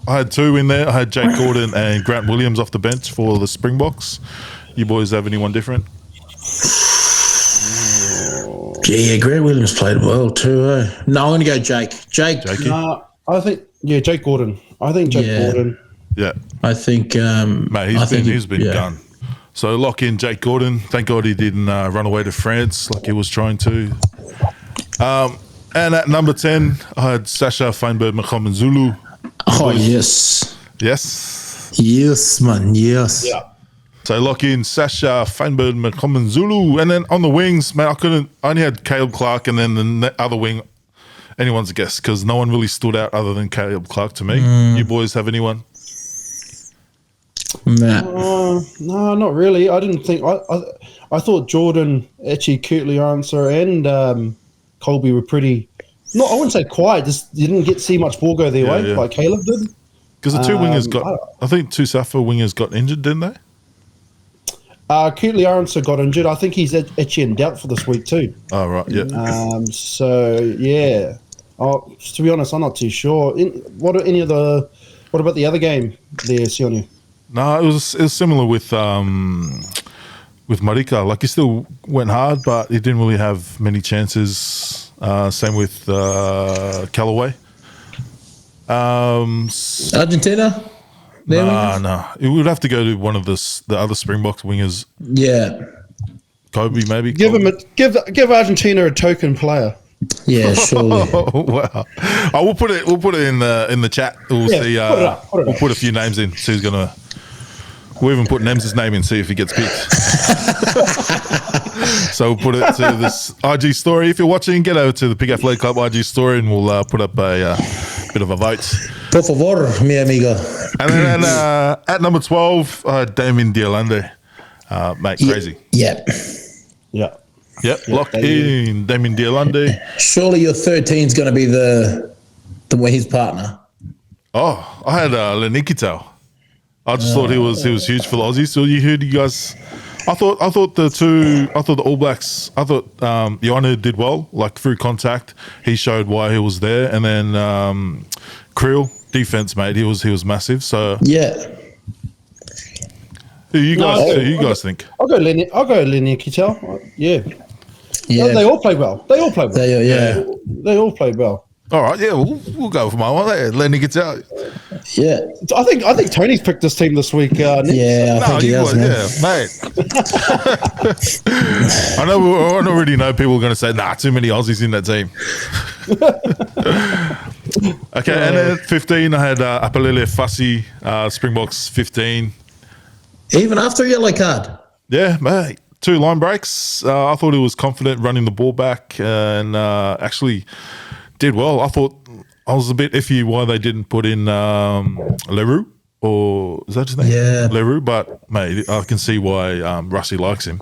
I had 2 in there. I had Jake Gordon and Grant Williams off the bench for the Springboks. You boys have anyone different? Yeah, Grant Williams played well too, eh? No, I'm going to go Jake. I think, Jake Gordon. I think Jake Gordon. Yeah. I think... mate, he's been done. So lock in Jake Gordon. Thank God he didn't run away to France like he was trying to. And at number 10, I had Sasha Feinberg Zulu. Oh, yes. Yes? Yes, man, yes. Yeah. So lock in Sasha Feinberg Zulu. And then on the wings, man, I only had Caleb Clark, and then the other wing, anyone's a guess, because no one really stood out other than Caleb Clark to me. You boys have anyone? Nah. No, not really. I didn't think. I thought Jordan, actually, Kurtley Answer, and Colby were pretty. No, I wouldn't say quiet. Just you didn't see much ball go their way like Caleb did. Because the two wingers I think two Safa wingers got injured, didn't they? Keatley Aronson got injured. I think he's itchy and doubtful this week too. Oh, right, yeah. So, yeah. To be honest, I'm not too sure. What about the other game there, Sione? No, it was similar with Marika. Like, he still went hard, but he didn't really have many chances. Same with Callaway. Argentina? No. It would have to go to one of the other Springboks wingers. Yeah. Kobe, maybe. Give Argentina a token player. Yeah, surely. Oh, wow. We'll put it in the chat. We'll see. We'll put a few names in. See who's gonna. We'll even put Nem's name in. See if he gets picked. So we'll put it to this IG story. If you're watching, get over to the Big Athletic Club IG story, and we'll put up a bit of a vote. Por favor, mi amigo. And then at number 12, Damien Diolande. Mate, crazy. Yeah. Yep, locked in. Damien Diolande. Surely your 13 is going to be his partner. Oh, I had Lenikitau. I just thought he was huge for the Aussies. So you guys. I thought the All Blacks. I thought Ioana did well, like through contact. He showed why he was there, and then Creel defense, mate. He was massive. So yeah. Who you guys think? I'll go Lenny Kittel. Yeah. Yeah. They all play well. They all played well. All right, yeah, we'll go for my one there. Lenny gets out. Yeah. I think Tony's picked this team this week. Nick. Yeah, I think he has, man. Yeah, mate. I already know people are going to say, nah, too many Aussies in that team. Okay, and then at 15, I had Apalele Fassi, Springboks 15. Even after a yellow card? Yeah, mate. 2 line breaks. I thought he was confident running the ball back and actually did well. I thought I was a bit iffy why they didn't put in Leroux, or is that his name? Yeah. Leroux, but mate, I can see why Rassie likes him.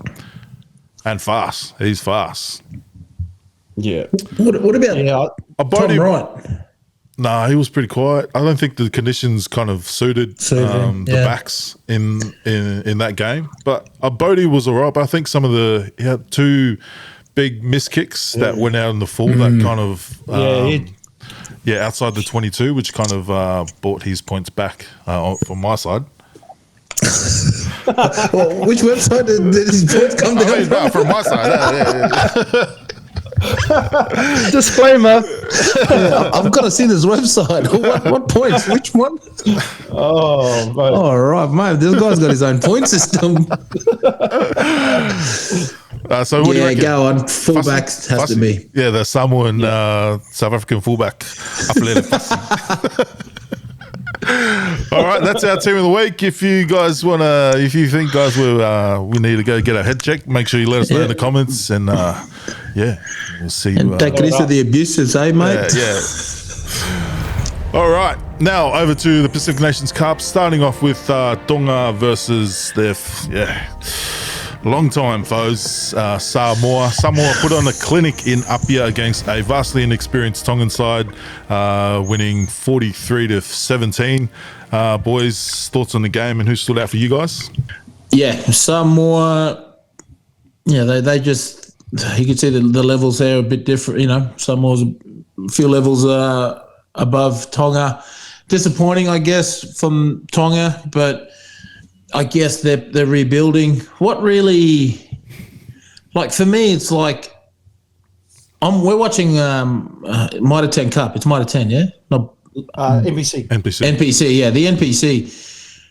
And fast. He's fast. Yeah. What about Tom Wright? Nah, he was pretty quiet. I don't think the conditions kind of suited the backs in that game. But Bodie was all right. But I think he had 2 big missed kicks that went out in the full that kind of outside the 22, which kind of brought his points back from my side. Well, which website did his points come down from my side. Yeah. Disclaimer. I've got to see this website. What points? Which one? Oh, mate. All right, mate. This guy's got his own point system. So what do you reckon? Go on. Fullback has to be. Yeah, the Samoan South African fullback. All right, that's our team of the week. If you think guys we need to go get our head checked, make sure you let us know in the comments, and we'll see you. And take rid of the abuses, mate? Yeah. All right, now over to the Pacific Nations Cup, starting off with Tonga versus their long-time foes, Samoa. Samoa put on a clinic in Apia against a vastly inexperienced Tongan side, winning 43-17. Boys, thoughts on the game and who stood out for you guys? Yeah, Samoa. Yeah, they just, you can see the levels there are a bit different. You know, Samoa's a few levels above Tonga. Disappointing, I guess, from Tonga, but I guess they're rebuilding. What really, like for me, it's like we're watching Mitre 10 Cup. It's Mitre 10, yeah? No, NPC, yeah, the NPC.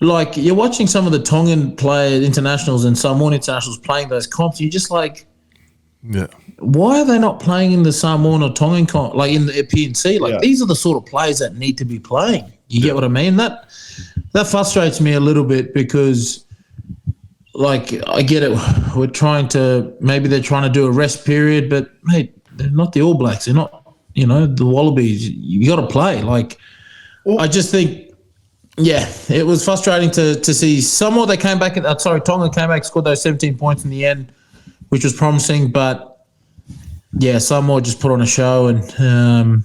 Like you're watching some of the Tongan players, internationals, and Samoan internationals playing those comps. You're just like, yeah, why are they not playing in the Samoan or Tongan comp, like in the PNC? Like these are the sort of players that need to be playing. You get what I mean? That frustrates me a little bit because, like, I get it. Maybe they're trying to do a rest period, but mate, they're not the All Blacks. They're not, the Wallabies. You got to play. Like, I just think, it was frustrating to see. Samoa, they came back. Tonga came back, scored those 17 points in the end, which was promising. But Samoa just put on a show, and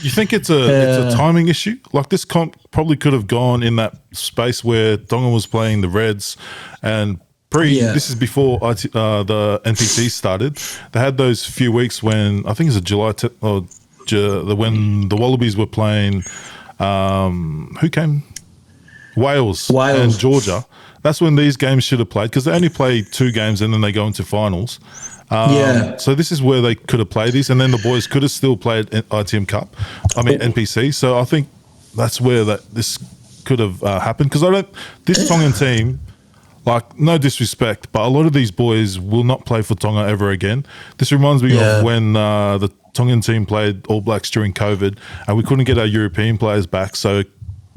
You think it's a timing issue? Like this comp probably could have gone in that space where Tonga was playing the Reds, and this is before the NPC started. They had those few weeks when I think it's when the Wallabies were playing. Who came? Wales and Georgia. That's when these games should have played, because they only play 2 games and then they go into finals. So this is where they could have played these, and then the boys could have still played ITM Cup. NPC. So I think that's where this could have happened, because this Tongan team, like, no disrespect, but a lot of these boys will not play for Tonga ever again. This reminds me of when the Tongan team played All Blacks during COVID, and we couldn't get our European players back. So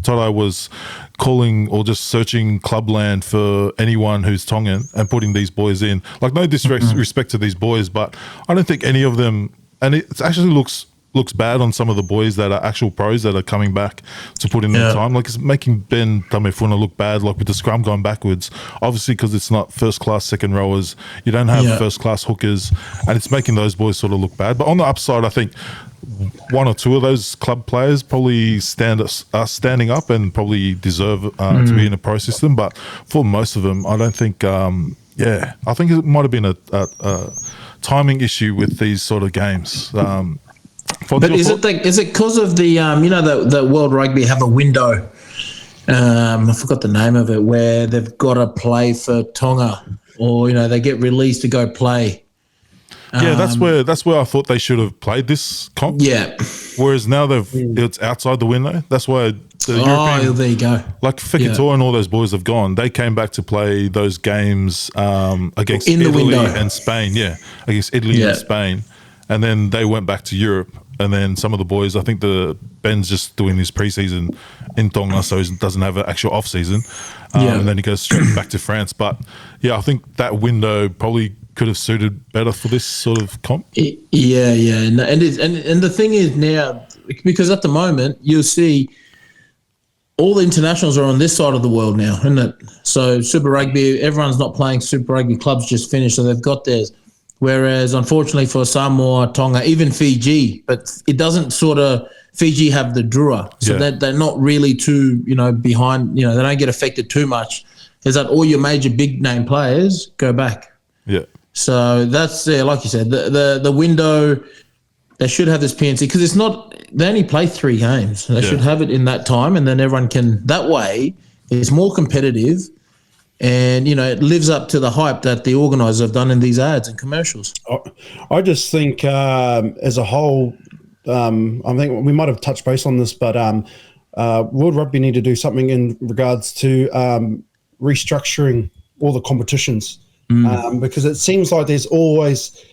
Toto was calling or just searching clubland for anyone who's Tongan and putting these boys in. Like, no disrespect to these boys, but I don't think any of them, and it actually looks bad on some of the boys that are actual pros that are coming back to put in their time. Like, it's making Ben Tamefuna look bad, like with the scrum going backwards, obviously, because it's not first class second rowers, you don't have first class hookers, and it's making those boys sort of look bad. But on the upside, I think 1 or 2 of those club players probably are standing up and probably deserve to be in a pro system. But for most of them, I don't think. I think it might have been a timing issue with these sort of games. But is it because of the the World Rugby have a window? I forgot the name of it, where they've got to play for Tonga, or they get released to go play. That's where I thought they should have played this comp. Yeah. Whereas now it's outside the window. That's why the European, there you go. Like Fekitoa and all those boys have gone. They came back to play those games against Italy and Spain. Yeah, against Italy and Spain, and then they went back to Europe. And then some of the boys, I think Ben's just doing his preseason in Tonga, so he doesn't have an actual off season. And then he goes straight back to France. But I think that window probably could have suited better for this sort of comp. Yeah, and the thing is now, because at the moment you'll see all the internationals are on this side of the world now, isn't it? So Super Rugby, everyone's not playing Super Rugby. Clubs just finished, so they've got theirs. Whereas, unfortunately, for Samoa, Tonga, even Fiji, but it doesn't Fiji have the Drua, so they're not really too, behind, they don't get affected too much. Is that all your major big name players go back? Yeah. So that's, like you said, the window, they should have this PNC, because it's not, they only play 3 games. They should have it in that time, and then everyone can, that way, it's more competitive. And, it lives up to the hype that the organisers have done in these ads and commercials. I just think as a whole, I think we might have touched base on this, but World Rugby need to do something in regards to restructuring all the competitions, because it seems like there's always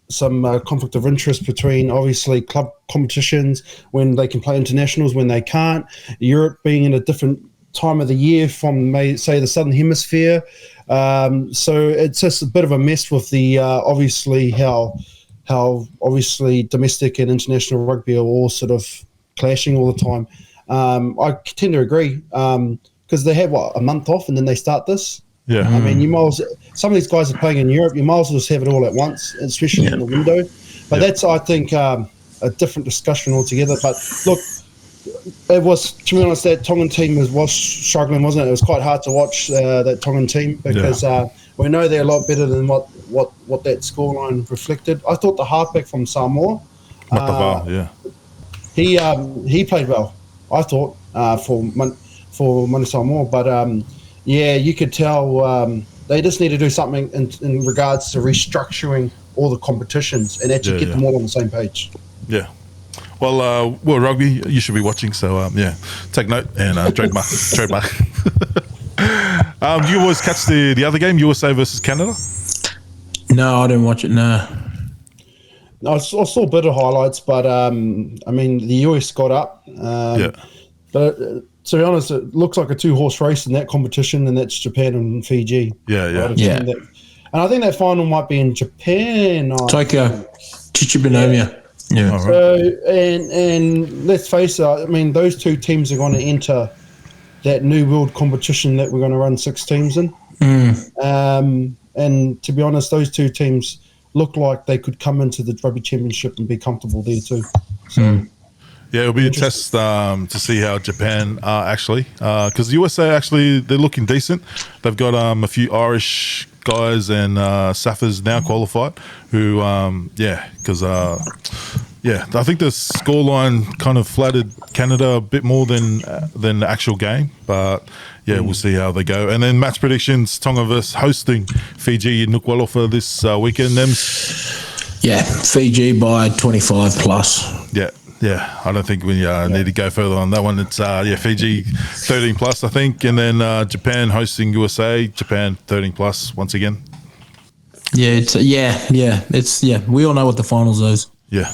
some conflict of interest between, obviously, club competitions, when they can play internationals, when they can't, Europe being in a different time of the year from, say, the Southern Hemisphere. So it's just a bit of a mess with the obviously how obviously domestic and international rugby are all sort of clashing all the time. I tend to agree, because they have a month off and then they start this. Yeah. I mean, some of these guys are playing in Europe. You might as well just have it all at once, especially in the window. But that's, I think, a different discussion altogether. But look, it was, to be honest, that Tongan team was struggling, wasn't it? It was quite hard to watch that Tongan team, because we know they're a lot better than what that scoreline reflected. I thought the halfback from Samoa, he played well, I thought, for Manu Samoa. But you could tell they just need to do something in regards to restructuring all the competitions and actually get them all on the same page. Yeah. Well, World Rugby, you should be watching. So, take note and trademark. Do you always catch the other game, USA versus Canada? No, I didn't watch it, no. I saw a bit of highlights, but, I mean, the US got up. But to be honest, it looks like a 2-horse race in that competition, and that's Japan and Fiji. And I think that final might be in Japan. Tokyo, Chichibinomiya. Yeah. So, and let's face it, I mean, those 2 teams are going to enter that new world competition that we're going to run 6 teams in. And to be honest, those 2 teams look like they could come into the Rugby Championship and be comfortable there too. So Yeah, it'll be a test to see how Japan are actually, because USA actually they're looking decent. They've got a few Irish guys and Safas now qualified. Who, because I think the scoreline kind of flattered Canada a bit more than the actual game, but. Yeah, we'll see how they go. And then match predictions, Tonga versus hosting Fiji in Nuku'alofa this weekend. Yeah, Fiji by 25 plus. Yeah. I don't think we need to go further on that one. It's Fiji 13 plus, I think. And then Japan hosting USA, Japan 13 plus once again. Yeah, we all know what the finals is. Yeah.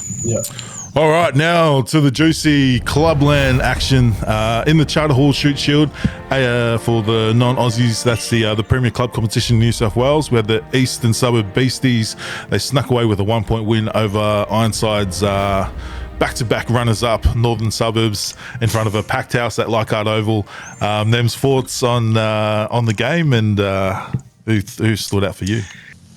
All right, now to the juicy Clubland action in the Charter Hall Shoot Shield for the non-Aussies. That's the Premier Club competition in New South Wales. We had the Eastern Suburb Beasties. They snuck away with a 1-point win over Ironside's back-to-back runners-up Northern Suburbs in front of a packed house at Leichhardt Oval. Them's thoughts on the game and who stood out for you?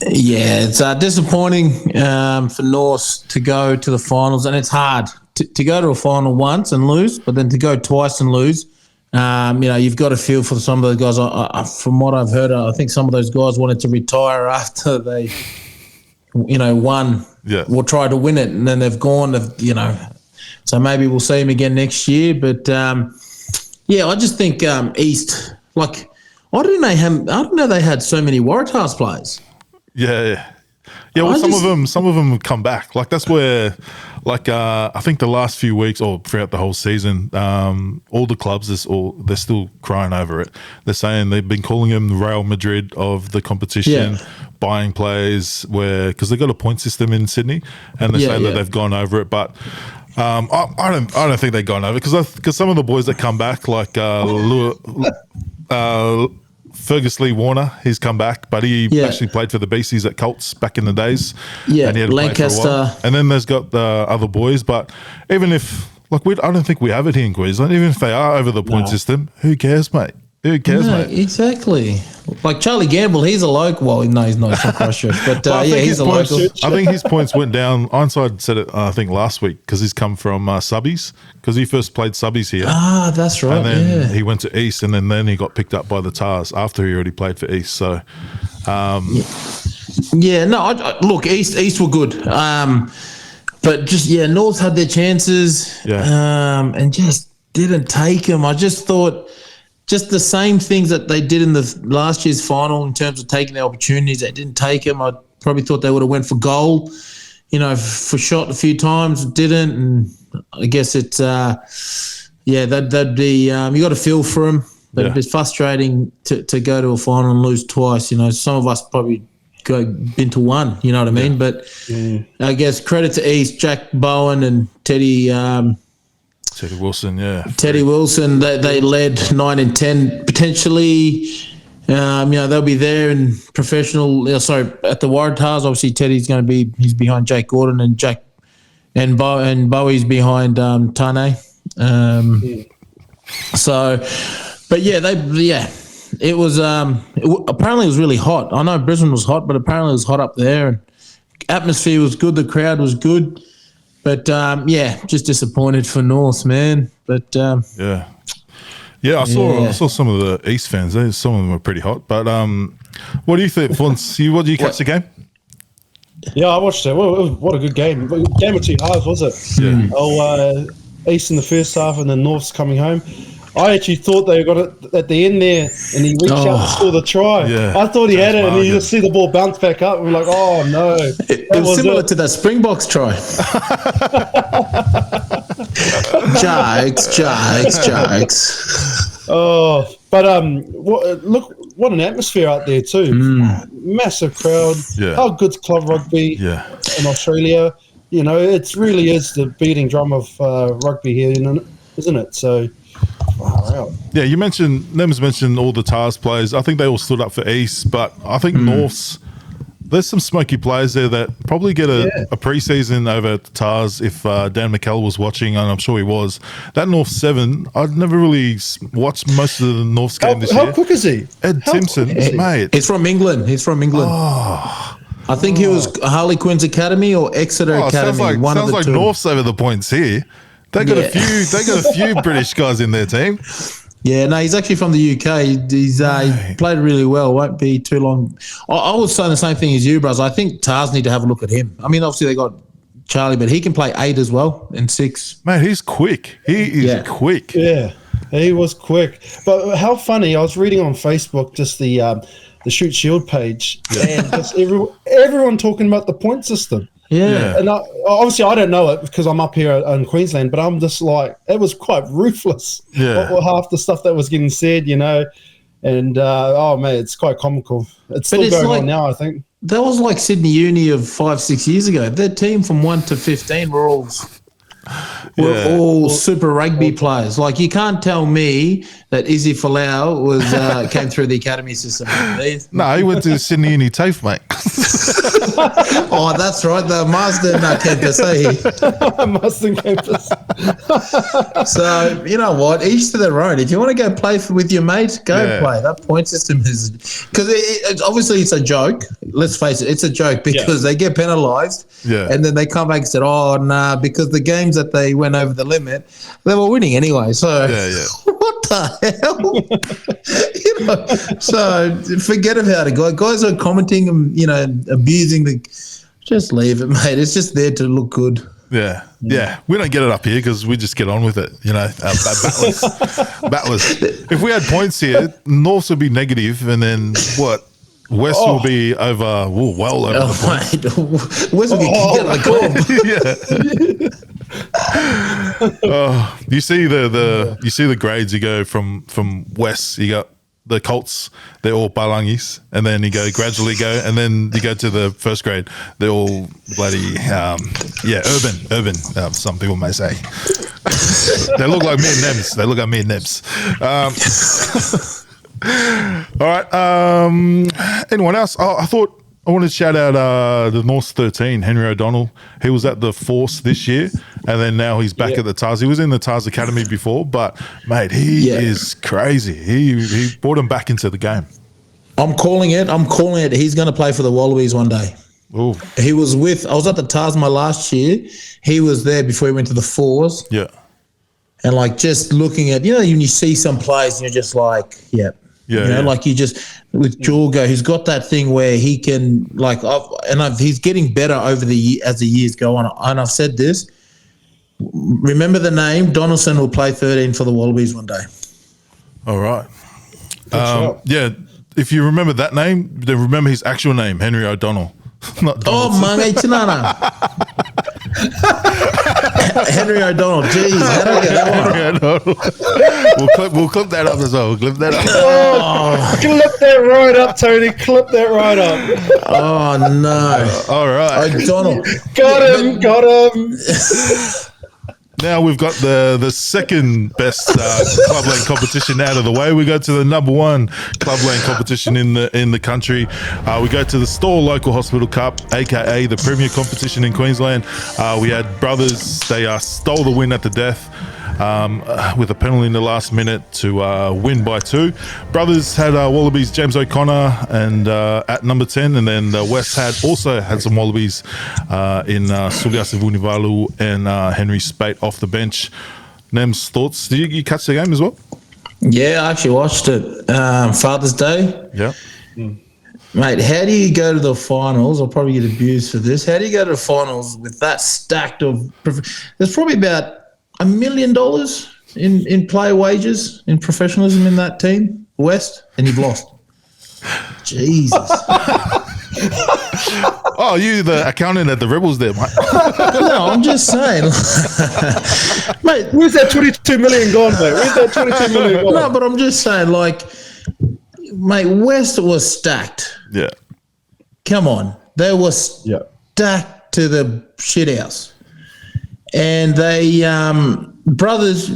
Yeah, it's disappointing for Norse to go to the finals, and it's hard to go to a final once and lose, but then to go twice and lose. You've got to feel for some of those guys. From what I've heard, I think some of those guys wanted to retire after they, won. Yeah. Or tried to win it, and then they've gone. So maybe we'll see them again next year. But I just think East. Like, I didn't know they had so many Waratahs players. Yeah. Well, some of them have come back. Like that's where, I think the last few weeks or throughout the whole season, all the clubs they're still crying over it. They're saying they've been calling them the Real Madrid of the competition, buying players because they got a point system in Sydney, and they're saying that they've gone over it, but. I don't think they've gone over because some of the boys that come back like Fergus Lee Warner, he's come back, but he actually played for the Beasties at Colts back in the days. Yeah, and he had to Lancaster. play for a while. And then there's got the other boys, but even if I don't think we have it here in Queensland. Even if they are over the point system, who cares, mate? Who cares, mate? Exactly. Like Charlie Gamble, he's a local. Well, no, he's not from Christchurch, but he's a local. I think his points went down. Ironside said it, I think, last week because he's come from Subbies because he first played Subbies here. Ah, that's right. And then he went to East, and then he got picked up by the Tars after he already played for East. So, look, East were good. But just North had their chances. Yeah. And just didn't take them. I just thought. Just the same things that they did in the last year's final in terms of taking the opportunities. They didn't take them. I probably thought they would have went for goal, for shot a few times. Didn't. And I guess it's, that'd be, you got to feel for them. But it's frustrating to go to a final and lose twice. Some of us probably been to one, you know what I mean? But I guess credit to East, Jack Bowen and Teddy Wilson, Teddy Wilson, they led 9 and 10 potentially. They'll be there in professional. At the Waratahs, obviously Teddy's going to be. He's behind Jake Gordon and Bowie's behind Tane. It was. Apparently, it was really hot. I know Brisbane was hot, but apparently it was hot up there. And atmosphere was good. The crowd was good. But, just disappointed for North, man. But, I saw some of the East fans. Some of them were pretty hot. But what do you think, Fonz? What do you catch the game? Yeah, I watched it. What a good game. Game of two halves, was it? Yeah. East in the first half and then North's coming home. I actually thought they got it at the end there, and he reached out and scored the try. Yeah. I thought he had it, and you just see the ball bounce back up, and we're like, oh, no. It was similar to that Springboks try. Jokes. Oh, but look, what an atmosphere out there too. Massive crowd. Yeah. How good's club rugby in Australia? It really is the beating drum of rugby here, isn't it? So... Wow. Yeah, Nems mentioned all the Tars players. I think they all stood up for East, but I think North's, there's some smoky players there that probably get a pre-season over at the Tars if Dan McKell was watching, and I'm sure he was. That North 7, I'd never really watched most of the North's game this year. How quick is he? Ed Timpson, mate. He's from England. Oh. I think he was Harley Quinn's Academy or Exeter Academy. Sounds like North's over the points here. They got a few British guys in their team. Yeah, no, he's actually from the UK. He played really well. Won't be too long. I was saying the same thing as you, bros. I think Tars need to have a look at him. I mean, obviously they got Charlie, but he can play 8 as well and 6. Man, he's quick. He is quick. Yeah, he was quick. But how funny! I was reading on Facebook just the Shoot Shield page, and just everyone talking about the point system. Yeah. And obviously I don't know it because I'm up here in Queensland, but I'm just like, it was quite ruthless. Yeah. Half the stuff that was getting said, and oh man, it's quite comical. It's still going on now, I think. That was like Sydney Uni of 5-6 years ago. Their team from 1 to 15 were all super rugby players. Like, you can't tell me that Izzy Folau came through the academy system. No, he went to Sydney Uni TAFE, mate. Oh, that's right, the Marsden campus, Marsden campus. So, you know what? Each to their own. If you want to go play with your mates, go play. That point system is... Because obviously it's a joke. Let's face it, it's a joke because they get penalised and then they come back and said, oh, nah, because the games that they went over the limit, they were winning anyway. So what the hell? So forget about it. Guys are commenting and, abusing just leave it, mate. It's just there to look good. Yeah. We don't get it up here because we just get on with it. Battlers. If we had points here, Norths would be negative, and then what? West will be over, well over the points. West will get kicked out like goal. You see the grades. You go from West. You got the Colts. They're all Balangis, and then you gradually go, and then you go to the first grade. They're all bloody urban. Some people may say they look like me and Nebs. All right. Anyone else? I thought I wanted to shout out the North 13, Henry O'Donnell. He was at the Force this year, and then now he's back at the Tars. He was in the Tars Academy before, but, mate, he is crazy. He brought him back into the game. I'm calling it. He's going to play for the Wallabies one day. Ooh. I was at the Tars my last year. He was there before he went to the Fours. Yeah. And, just looking at, when you see some players and you're just like, like you just with Jorgo, who's got that thing where he can he's getting better as the years go on. And I've said this. Remember the name Donaldson will play 13 for the Wallabies one day. All right. If you remember that name, then remember his actual name, Henry O'Donnell. Not Donaldson. Henry O'Donnell. Jeez, how do I get that one? We'll clip that up as well. Clip that up. Clip that right up, Tony. Clip that right up. Oh, no. All right. O'Donnell. Got him. Now we've got the second best clubland competition out of the way. We go to the number one clubland competition in the country. We go to the Store Local Hospital Cup, aka the premier competition in Queensland. We had Brothers. They stole the win at the death with a penalty in the last minute to win by 2. Brothers had Wallabies James O'Connor and at number 10, and then West also had some Wallabies in Sugas Vunivalu and Henry Spate off the bench. Nem's thoughts? Did you catch the game as well? Yeah, I actually watched it. Father's Day. Yeah. Mate, how do you go to the finals? I'll probably get abused for this. How do you go to the finals with that stacked of... There's probably about $1 million in player wages, in professionalism in that team, West, and you've lost. Jesus. Oh, you the accountant at the Rebels there, mate. No, I'm just saying. Mate, where's that 22 million gone, mate? Where's that 22 million gone? No, but I'm just saying, mate, West was stacked. Yeah. Come on. They were stacked to the shit house. And they, Brothers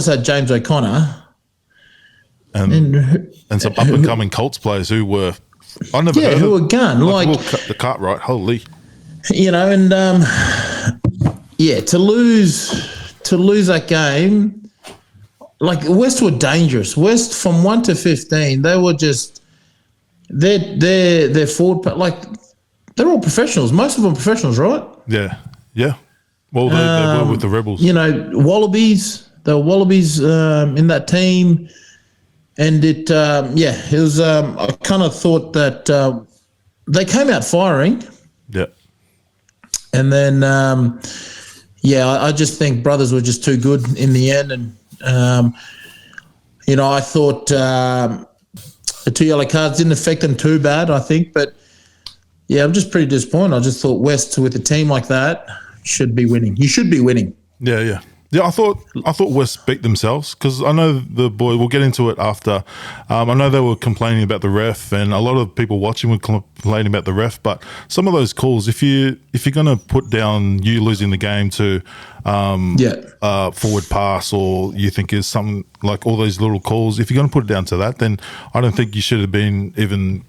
had James O'Connor. And some up-and-coming Colts players who were, I never heard who of. were gun. We'll cut the cart right, holy. And, to lose that game, West were dangerous. West from 1 to 15, they were just, they're forward, they're all professionals. Most of them professionals, right? Yeah. Yeah. Well, they were with the Rebels. Wallabies. They were Wallabies in that team. And it was. I kind of thought that they came out firing. Yeah. And then, I just think Brothers were just too good in the end. And, I thought the 2 yellow cards didn't affect them too bad, I think. But, yeah, I'm just pretty disappointed. I just thought West, with a team like that, should be winning. You should be winning. Yeah. Yeah, I thought West beat themselves because I know the boy. We'll get into it after. I know they were complaining about the ref, and a lot of people watching were complaining about the ref. But some of those calls, if you're going to put down you losing the game to forward pass, or you think is something like all those little calls, if you're going to put it down to that, then I don't think you should have been even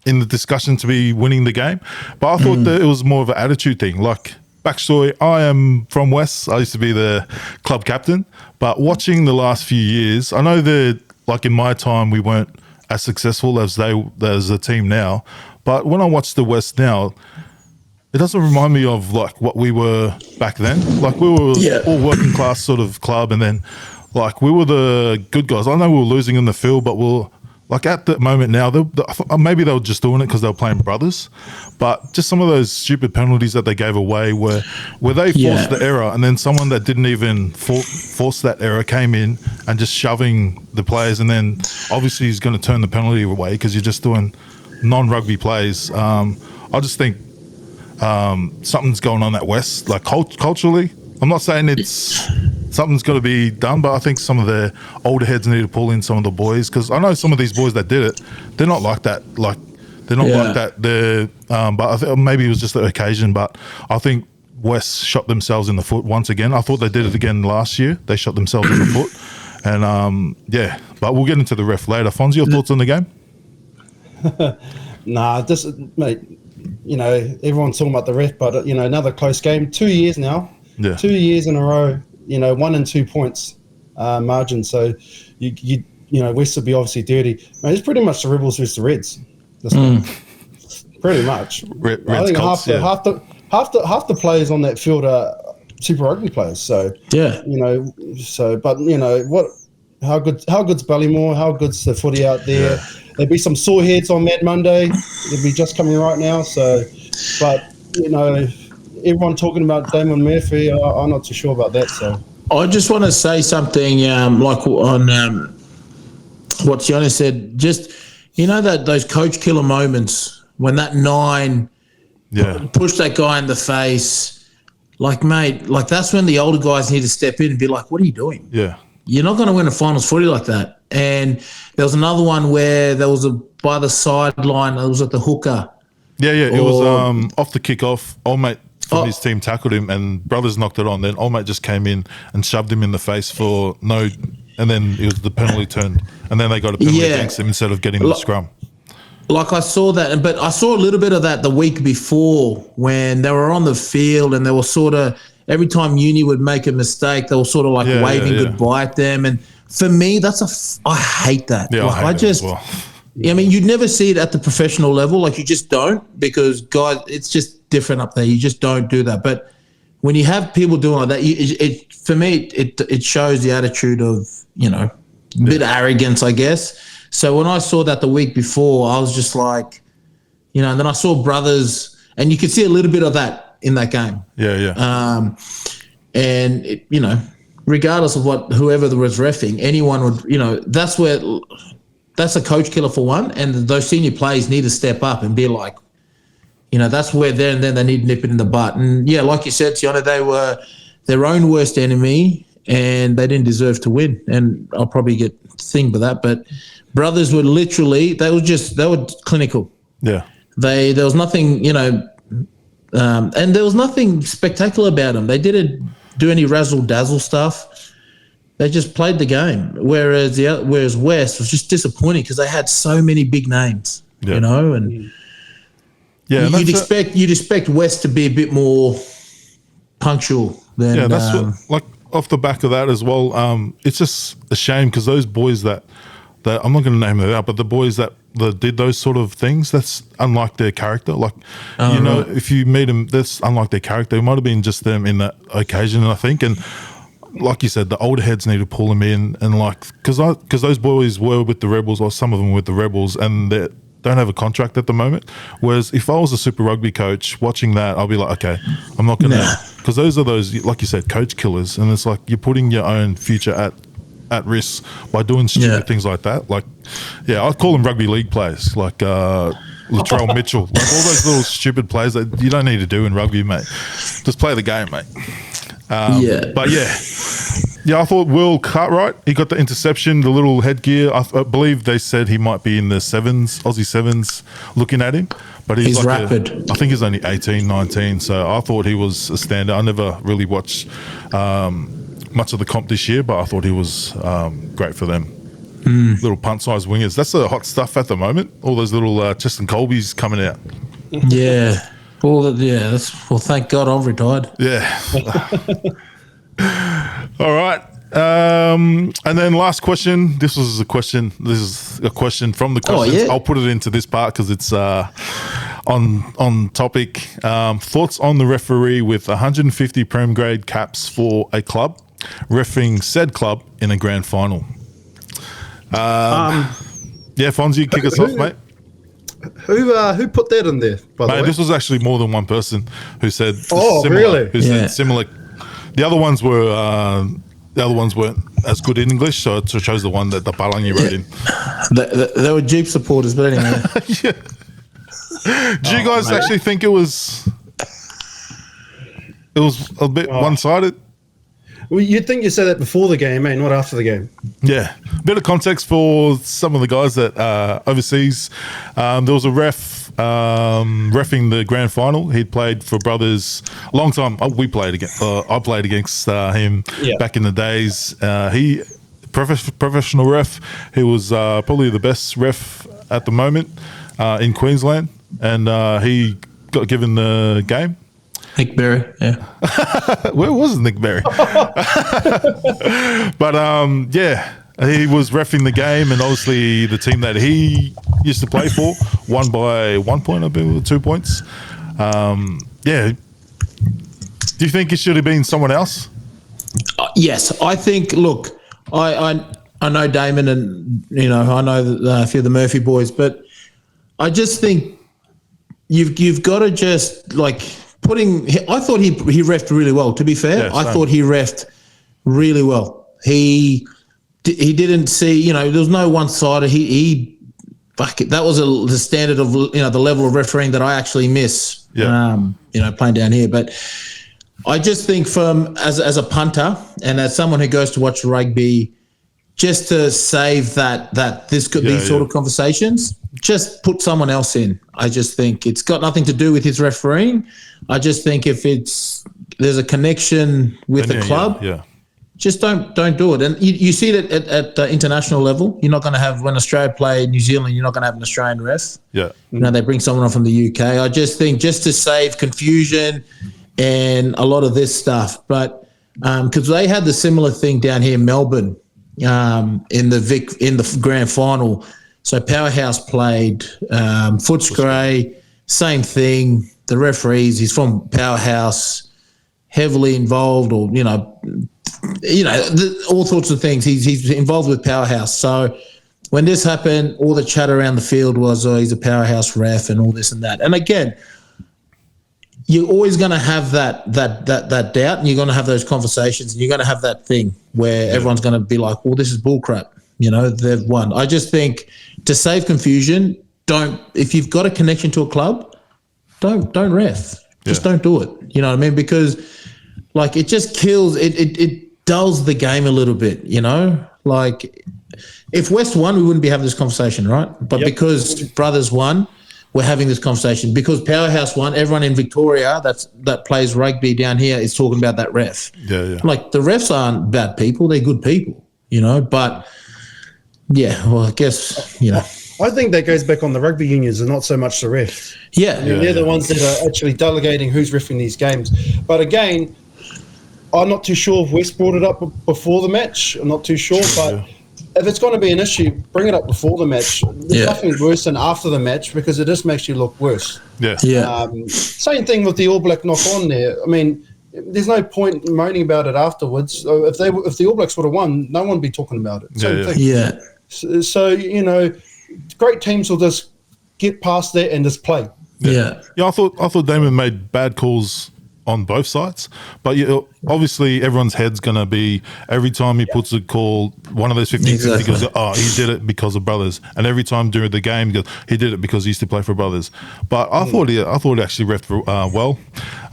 in the discussion to be winning the game. But I thought that it was more of an attitude thing, like. Backstory, I am from West. I used to be the club captain. But watching the last few years, I know that, like in my time, we weren't as successful as the team now. But when I watch the West now, it doesn't remind me of like what we were back then. Like we were all working class sort of club, and then like we were the good guys. I know we were losing in the field, but we're like at the moment now, maybe they were just doing it because they were playing Brothers, but just some of those stupid penalties that they gave away where they forced the error, and then someone that didn't even force that error came in and just shoving the players, and then obviously he's going to turn the penalty away because you're just doing non-rugby plays. I just think something's going on at West, like culturally. I'm not saying something's got to be done, but I think some of the older heads need to pull in some of the boys, because I know some of these boys that did it, they're not like that. Like they're not like that. But I think maybe it was just the occasion. But I think West shot themselves in the foot once again. I thought they did it again last year. They shot themselves in the foot, and But we'll get into the ref later. Fonzie, your thoughts on the game? Mate. Everyone's talking about the ref, but another close game. 2 years now. Yeah. 2 years in a row, 1 and 2 points margin. So, West will be obviously dirty. Mate, it's pretty much the Rebels versus the Reds. Pretty much. Reds I think Colts, half the players on that field are Super Rugby players. So how good's Ballymore? How good's the footy out there? Yeah. There'll be some sore heads on Mad Monday. They'll be just coming right now. So, but everyone talking about Damon Murphy, I'm not too sure about that. So I just want to say something, like on what Tiana said. Just that those coach killer moments when that 9 pushed that guy in the face. Like, mate, like that's when the older guys need to step in and be like, "What are you doing? Yeah, you're not going to win a finals footy like that." And there was another one where there was by the sideline. It was at the hooker. Yeah. It was off the kickoff. Old mate from his team tackled him, and Brothers knocked it on. Then old mate just came in and shoved him in the face for no, and then it was the penalty turned, and then they got a penalty against him instead of getting the scrum. Like I saw that, but I saw a little bit of that the week before when they were on the field and they were sort of every time Uni would make a mistake, they were sort of like waving goodbye at them. And for me, I hate that. Yeah, like, I hate it as well. I mean, you'd never see it at the professional level. Like you just don't, because guys, it's just different up there. You just don't do that. But when you have people doing like that, for me, it shows the attitude of, a bit of arrogance, I guess. So when I saw that the week before, I was just like, and then I saw Brothers, and you could see a little bit of that in that game. Yeah. And regardless of whoever was reffing, anyone would, that's a coach killer for one, and those senior players need to step up and be like, that's where there and then they need to nip it in the butt. And like you said, Tiana, they were their own worst enemy, and they didn't deserve to win. And I'll probably get thing for that, but Brothers were literally, they were clinical. Yeah. There was nothing, and there was nothing spectacular about them. They didn't do any razzle dazzle stuff. They just played the game. Whereas West was just disappointing because they had so many big names, and you'd expect West to be a bit more punctual than. Yeah, that's what, off the back of that as well. It's just a shame because those boys that I'm not going to name them out, but the boys that that did those sort of things. That's unlike their character. Like, Right. if you meet them, that's unlike their character. It might have been just them in that occasion, I think. And like you said, the older heads need to pull them in, and because those boys were with the Rebels, or some of them with the Rebels, and they don't have a contract at the moment. Whereas if I was a Super Rugby coach watching that, I'll be like, okay, I'm not going to, because those are those, like you said, coach killers, and it's like you're putting your own future at risk by doing stupid things like that. Like, I'd call them rugby league players, like Latrell Mitchell, like all those little stupid plays that you don't need to do in rugby, mate. Just play the game, mate. But I thought Will Cartwright, he got the interception, the little headgear. I believe they said he might be in the sevens, Aussie sevens, looking at him. But he's like rapid. I think he's only 18, 19. So I thought he was a standout. I never really watched much of the comp this year, but I thought he was great for them. Little punt-sized wingers. That's the hot stuff at the moment. All those little Cheston Colbys coming out. Yeah. Well, thank God I've retired. Yeah. All right. And then last question. This is a question from the questions. Oh, yeah. I'll put it into this part because it's on topic. Thoughts on the referee with 150 Prem grade caps for a club, reffing said club in a grand final. Fonzie, kick us off, mate. Who put that in there? By the way, this was actually more than one person who said. Oh, similar, really? Who said similar. The other ones weren't as good in English, so it chose the one that the Palangi wrote in. They were Jeep supporters, but anyway. Do you guys actually think it was a bit one-sided? Well, you'd think you said that before the game, not after the game. Yeah. A bit of context for some of the guys that overseas. There was a ref reffing the grand final. He'd played for Brothers a long time. I played against him back in the days. He professional ref. He was probably the best ref at the moment in Queensland, and he got given the game. Nick Berry, yeah. Where was Nick Berry? But he was reffing the game, and obviously the team that he used to play for won by 1 point, I believe, 2 points. Do you think it should have been someone else? Yes, I think. Look, I know Damon, and I know a few of the Murphy boys, but I just think you've got to just I thought he reffed really well. To be fair, I thought he reffed really well. He didn't see, there was no one-sided. That was the standard of the level of refereeing that I actually miss. Playing down here. But I just think as a punter and as someone who goes to watch rugby, just to save these sort of conversations, just put someone else in. I just think it's got nothing to do with his refereeing. I just think if there's a connection with the club, just don't do it. And you see it at the international level. You're not going to have, when Australia play New Zealand, you're not going to have an Australian ref. Yeah, they bring someone on from the UK. I just think just to save confusion and a lot of this stuff, but because they had the similar thing down here in Melbourne in the grand final. So Powerhouse played, Footscray, same thing. The referees, he's from Powerhouse, heavily involved, or all sorts of things. He's involved with Powerhouse. So when this happened, all the chat around the field was, he's a Powerhouse ref and all this and that. And again, you're always going to have that doubt, and you're going to have those conversations, and you're going to have that thing where everyone's going to be like, well, this is bullcrap. They've won. I just think to save confusion, if you've got a connection to a club, don't ref. Just don't do it. You know what I mean? Because it just kills, it dulls the game a little bit, if West won, we wouldn't be having this conversation, right? But because Brothers won, we're having this conversation. Because Powerhouse won, everyone in Victoria that plays rugby down here is talking about that ref. The refs aren't bad people, they're good people, but I guess, I think that goes back on the rugby unions and not so much the refs. They're the ones that are actually delegating who's reffing these games. But again, I'm not too sure if West brought it up before the match. I'm not too sure, but if it's going to be an issue, bring it up before the match. There's nothing worse than after the match because it just makes you look worse. Same thing with the All Black knock on there. I mean, there's no point moaning about it afterwards. So if the All Blacks would have won, no one would be talking about it. Same thing. So, you know, great teams will just get past that and just play. I thought Damon made bad calls on both sides, but obviously everyone's head's going to be every time he puts a call, one of those 50-50 goes, oh, he did it because of brothers, and every time during the game he goes, he did it because he used to play for brothers. But I thought he actually reffed well.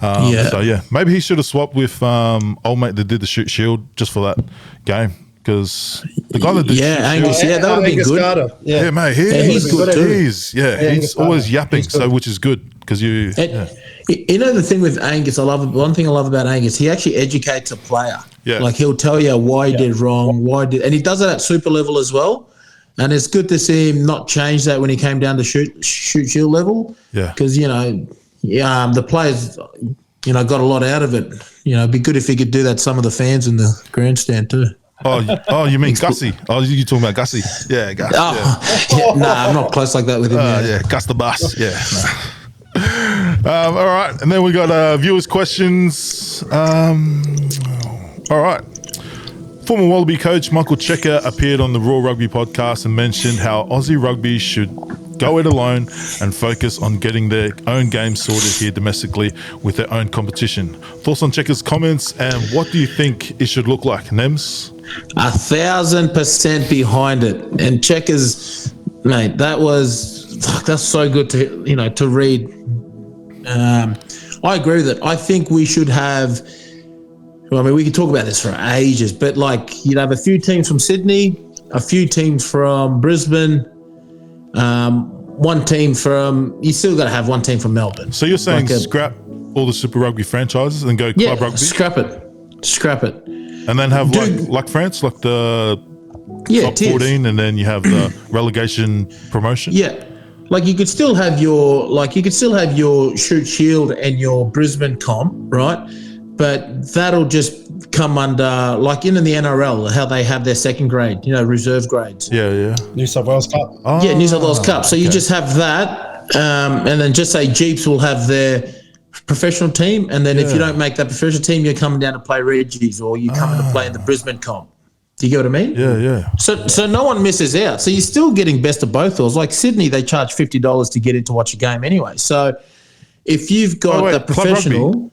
So maybe he should have swapped with old mate that did the shoot shield just for that game. Because the guy that did Angus, that would have been good. Carter. Mate, he's good too. He's always yapping, so which is good because you know the thing with Angus, one thing I love about Angus, he actually educates a player. Like he'll tell you why he did wrong, and he does it at super level as well. And it's good to see him not change that when he came down to shoot shield level. Because the players got a lot out of it. It'd be good if he could do that. Some of the fans in the grandstand too. Oh, you mean Gussie? Oh, you talking about Gussie? Yeah, Gus. Nah, I'm not close like that with him. Gus the Bus. All right, and then we got viewers' questions. All right. Former Wallaby coach Michael Checker appeared on the Raw Rugby podcast and mentioned how Aussie rugby should go it alone and focus on getting their own game sorted here domestically with their own competition. Thoughts on Checker's comments, and what do you think it should look like, Nems? 1,000% behind it. And Checkers, mate, that's so good to read. I agree with it. I think we should have. I mean, we could talk about this for ages, but like you'd have a few teams from Sydney, a few teams from Brisbane, one team from. You still got to have one team from Melbourne. So you're saying scrap all the Super Rugby franchises and go club rugby? Scrap it, and then have like France, like the top 14, and then you have the relegation promotion. Yeah. Like you could still have your shoot shield and your Brisbane comp, right? But that'll just come under, like in the NRL, how they have their second grade, reserve grades. New South Wales Cup. New South Wales Cup. So you just have that, and then just say Jeeps will have their professional team, and then if you don't make that professional team, you're coming down to play Reggie's or you're coming to play in the Brisbane comp. Do you get what I mean? Yeah. So no one misses out. So you're still getting best of both worlds. Like Sydney, they charge $50 to get in to watch a game anyway. So if you've got the professional,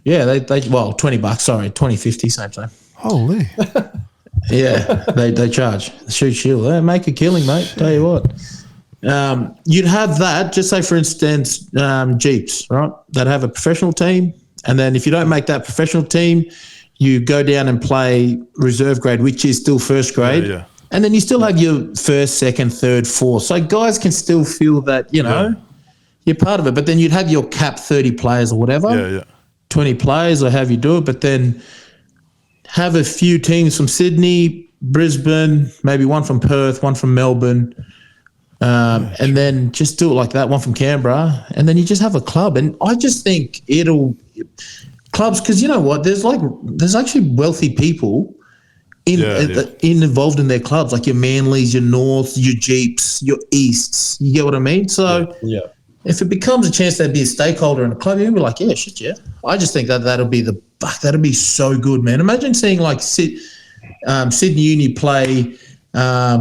they $20. Sorry, $20.50, same. Holy. They charge the shoot shield. They make a killing, mate. Tell you what. You'd have that. Just say, for instance, Jeeps, right? They'd have a professional team, and then if you don't make that professional team, you go down and play reserve grade, which is still first grade. And then you still have your first, second, third, fourth. So guys can still feel that, you're part of it. But then you'd have your cap 30 players or whatever, 20 players or have you do it. But then have a few teams from Sydney, Brisbane, maybe one from Perth, one from Melbourne, and then just do it like that, one from Canberra. And then you just have a club. And I just think clubs, because you know what, there's actually wealthy people involved in their clubs, like your Manleys, your Norths, your Jeeps, your Easts. You get what I mean? So if it becomes a chance to be a stakeholder in a club, you'll be like, I just think that'll be so good, man. Imagine seeing like Sydney Uni play, I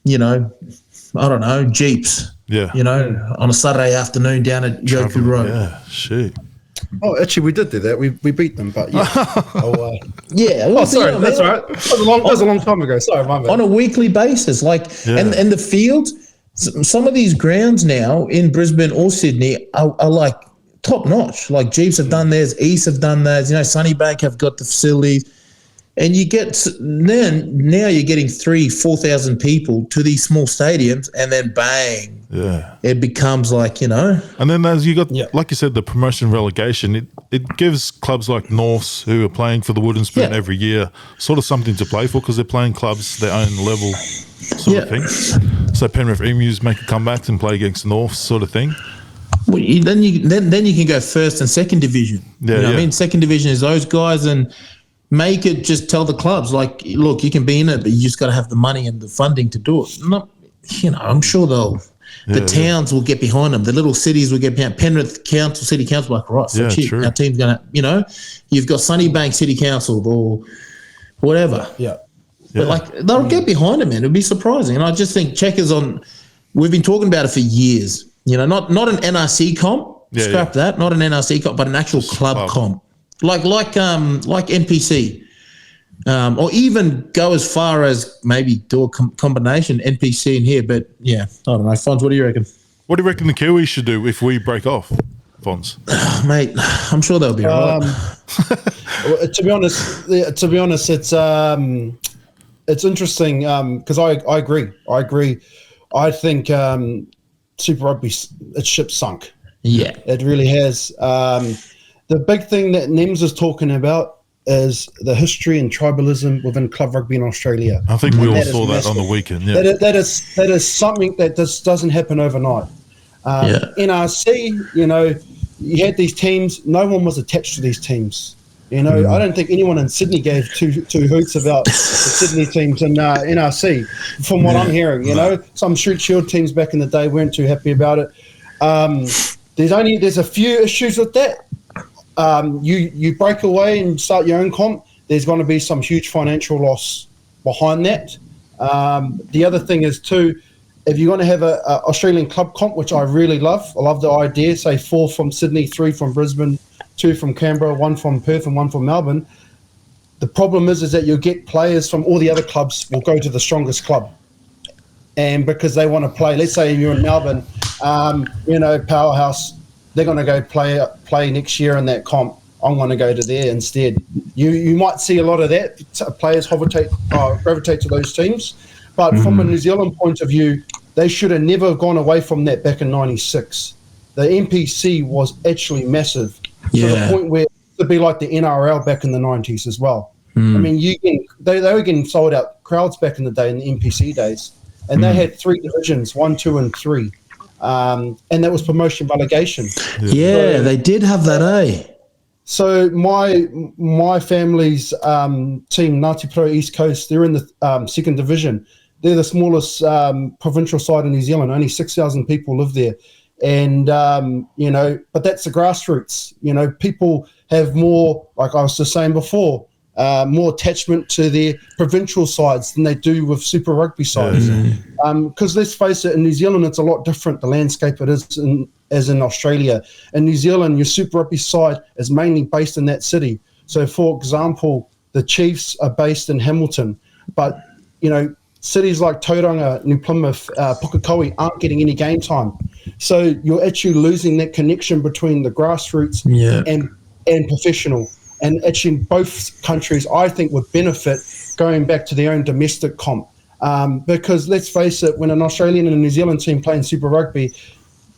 don't know, Jeeps. On a Saturday afternoon down at Yoku Road. Yeah, shit. Oh, actually, we did do that. We beat them, but sorry. That's all right. That was a long time ago. Sorry, my bad. On a weekly basis, and the field. Some of these grounds now in Brisbane or Sydney are like top notch. Like Jeeps have done theirs, East have done theirs. Sunnybank have got the facilities, and you get now you're getting 3,000-4,000 people to these small stadiums, and then bang. It becomes like, And then as you got, like you said, the promotion relegation, it gives clubs like Norths who are playing for the Wooden Spoon every year sort of something to play for because they're playing clubs their own level sort of thing. So Penrith Emus make a comeback and play against Norths sort of thing. Well, then you can go first and second division. What I mean? Second division is those guys, and make it, just tell the clubs, like, look, you can be in it, but you just got to have the money and the funding to do it. Not, I'm sure the towns will get behind them. The little cities will get behind. Penrith Council, City Council, like, right, so cheap. Our team's going to, you've got Sunnybank City Council or whatever. Yeah. But, like, they'll get behind it, man. It'll be surprising. And I just think Checkers we've been talking about it for years. Not an NRC comp. Scrap that. Not an NRC comp, but an actual club comp. Like NPC. Or even go as far as maybe do a combination NPC in here. But, yeah, I don't know. Fonz, what do you reckon? What do you reckon the Kiwis should do if we break off, Fonz? Mate, I'm sure they'll be all right. To be honest, it's interesting because I agree. I think Super Rugby, its ship sunk. Yeah. It really has. The big thing that Nems is talking about is the history and tribalism within club rugby in Australia. I think we all saw that on the weekend. Yeah. That is something that just doesn't happen overnight. NRC, you had these teams. No one was attached to these teams. I don't think anyone in Sydney gave two hoots about the Sydney teams in NRC, from what I'm hearing. Some Street Shield teams back in the day weren't too happy about it. There's a few issues with that. You break away and start your own comp, there's going to be some huge financial loss behind that. The other thing is too, if you're going to have a Australian club comp, which I really love, I love the idea, say 4 from Sydney, 3 from Brisbane, 2 from Canberra, 1 from Perth and 1 from Melbourne. The problem is that you'll get players from all the other clubs will go to the strongest club. And because they want to play, let's say you're in Melbourne, Powerhouse, they're going to go play next year in that comp. I'm going to go to there instead. You might see a lot of that. Players gravitate to those teams. But from a New Zealand point of view, they should have never gone away from that back in 96. The NPC was actually massive to the point where it would be like the NRL back in the 90s as well. I mean, they were getting sold out crowds back in the day in the NPC days. And they had 3 divisions, 1, 2, and 3. And that was promotion relegation. Yeah, they did have that, eh? So my family's team, Ngāti Pro East Coast, they're in the 2nd division. They're the smallest provincial side in New Zealand. Only 6,000 people live there. And, but that's the grassroots. People have more, like I was just saying before, more attachment to their provincial sides than they do with Super Rugby sides. Because let's face it, in New Zealand, it's a lot different, the landscape it is as in Australia. In New Zealand, your Super Rugby side is mainly based in that city. So, for example, the Chiefs are based in Hamilton, but, cities like Tauranga, New Plymouth, Pukekohe aren't getting any game time. So you're actually losing that connection between the grassroots and professional. And actually both countries, I think, would benefit going back to their own domestic comp. Because let's face it, when an Australian and a New Zealand team play in Super Rugby,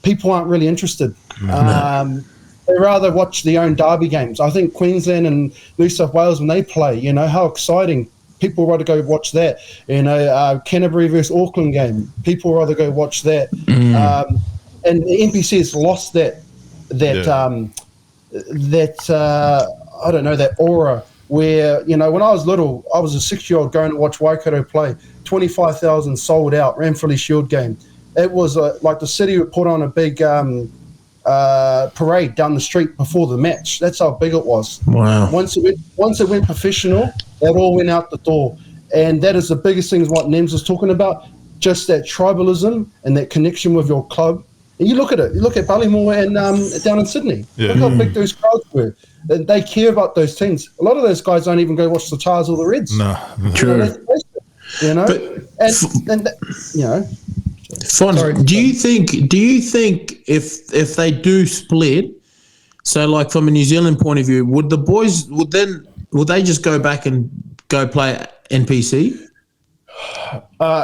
people aren't really interested. They rather watch their own derby games. I think Queensland and New South Wales, when they play, how exciting. People rather go watch that. Canterbury versus Auckland game, people rather go watch that. And the NPC has lost that aura where, when I was little, I was a 6-year-old going to watch Waikato play, 25,000 sold out, Ramfurly Shield game. It was like the city would put on a big parade down the street before the match. That's how big it was. Wow. Once it went professional, that all went out the door. And that is the biggest thing is what Nems was talking about, just that tribalism and that connection with your club. And you look at it. You look at Ballymore and down in Sydney. Yeah. Look how big those crowds were. They care about those teams. A lot of those guys don't even go watch the Tars or the Reds. No. True. Fon, do you think if they do split, so like from a New Zealand point of view, would the boys would they just go back and go play NPC?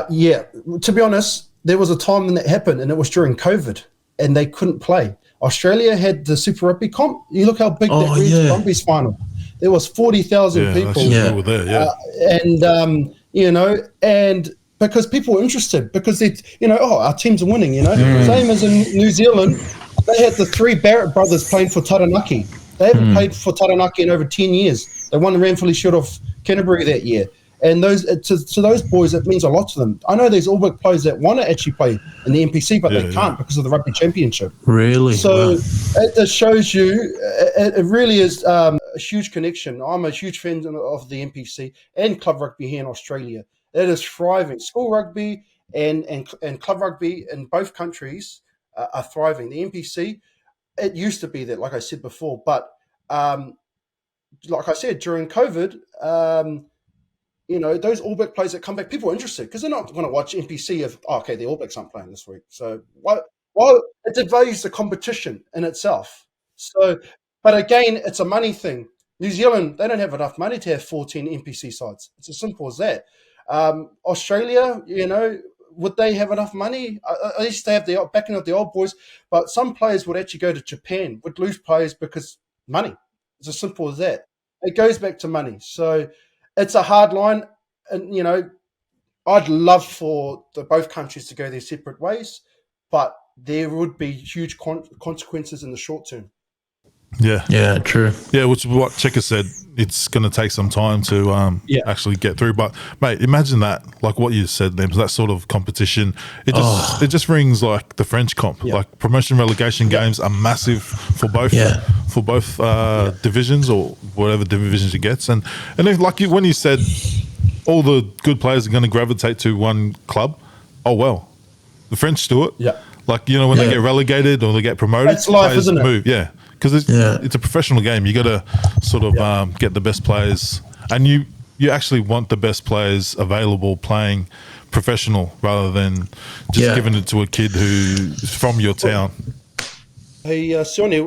Yeah. To be honest, there was a time when that happened, and it was during COVID, and they couldn't play. Australia had the Super Rugby comp. You look how big that Reds Brumbies final. There was 40,000 people. And because people were interested, because our teams are winning. Same as in New Zealand, they had the 3 Barrett brothers playing for Taranaki. They haven't played for Taranaki in over 10 years. They won the Ranfurly Shield off Canterbury that year. And those to those boys, it means a lot to them. I know there's All Black players that want to actually play in the NPC, but they can't because of the Rugby Championship. Really? So it just shows you, it really is a huge connection. I'm a huge fan of the NPC and club rugby here in Australia. It is thriving. School rugby and club rugby in both countries are thriving. The NPC, it used to be that, like I said before, but like I said, during COVID, those All Black players that come back, people are interested because they're not going to watch NPC if, the All Blacks aren't playing this week. So it devalues the competition in itself. So, but again, it's a money thing. New Zealand, they don't have enough money to have 14 NPC sides. It's as simple as that. Australia, would they have enough money? At least they have the backing of the old boys. But some players would actually go to Japan, would lose players because money. It's as simple as that. It goes back to money. So it's a hard line. And, I'd love for both countries to go their separate ways, but there would be huge consequences in the short term. Yeah, true. Yeah, which is what Checker said. It's going to take some time to actually get through. But mate, imagine that, like what you said, them that sort of competition. It just rings like the French comp. Yeah. Like promotion relegation games are massive for both divisions or whatever divisions it gets. And then, like when you said all the good players are going to gravitate to one club. Oh well, the French do it. Yeah. Like when they get relegated or they get promoted, it's life, players isn't it? move. Yeah. Because it's a professional game. You got to sort of get the best players, and you actually want the best players available playing professional rather than just giving it to a kid who's from your town. Hey, Sonny,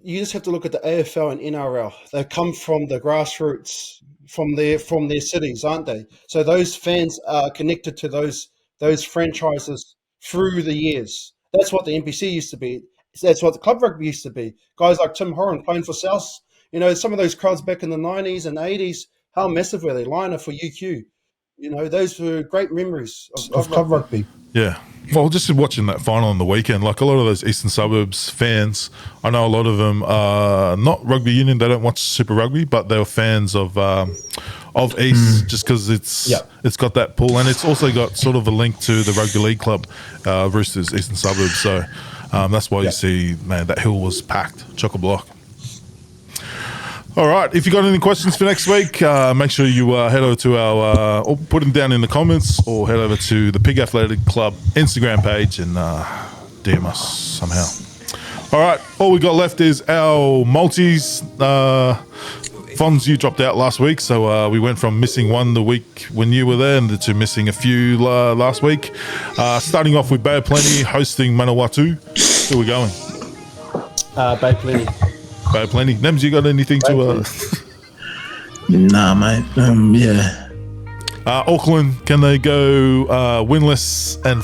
you just have to look at the AFL and NRL. They come from the grassroots, from their cities, aren't they? So those fans are connected to those franchises through the years. That's what the NPC used to be. That's what the club rugby used to be. Guys like Tim Horan playing for South. Some of those crowds back in the 90s and 80s, how massive were they? Liner for UQ. Those were great memories of club rugby. Yeah. Well, just watching that final on the weekend, like a lot of those Eastern Suburbs fans, I know a lot of them are not rugby union. They don't watch Super Rugby, but they're fans of East just because it's got that pull. And it's also got sort of a link to the rugby league club, Roosters, Eastern Suburbs. So that's why you see, man, that hill was packed, chock-a-block. All right, if you got any questions for next week, make sure you head over to our, or put them down in the comments, or head over to the Pig Athletic Club Instagram page and DM us somehow. All right, all we got left is our multis. Fonz, you dropped out last week, so we went from missing one the week when you were there to missing a few last week. Starting off with Bay Plenty hosting Manawatu. Who are we going? Bay Plenty. Bay Plenty. Nems, you got anything to... Nah, mate. Yeah. Auckland, can they go winless and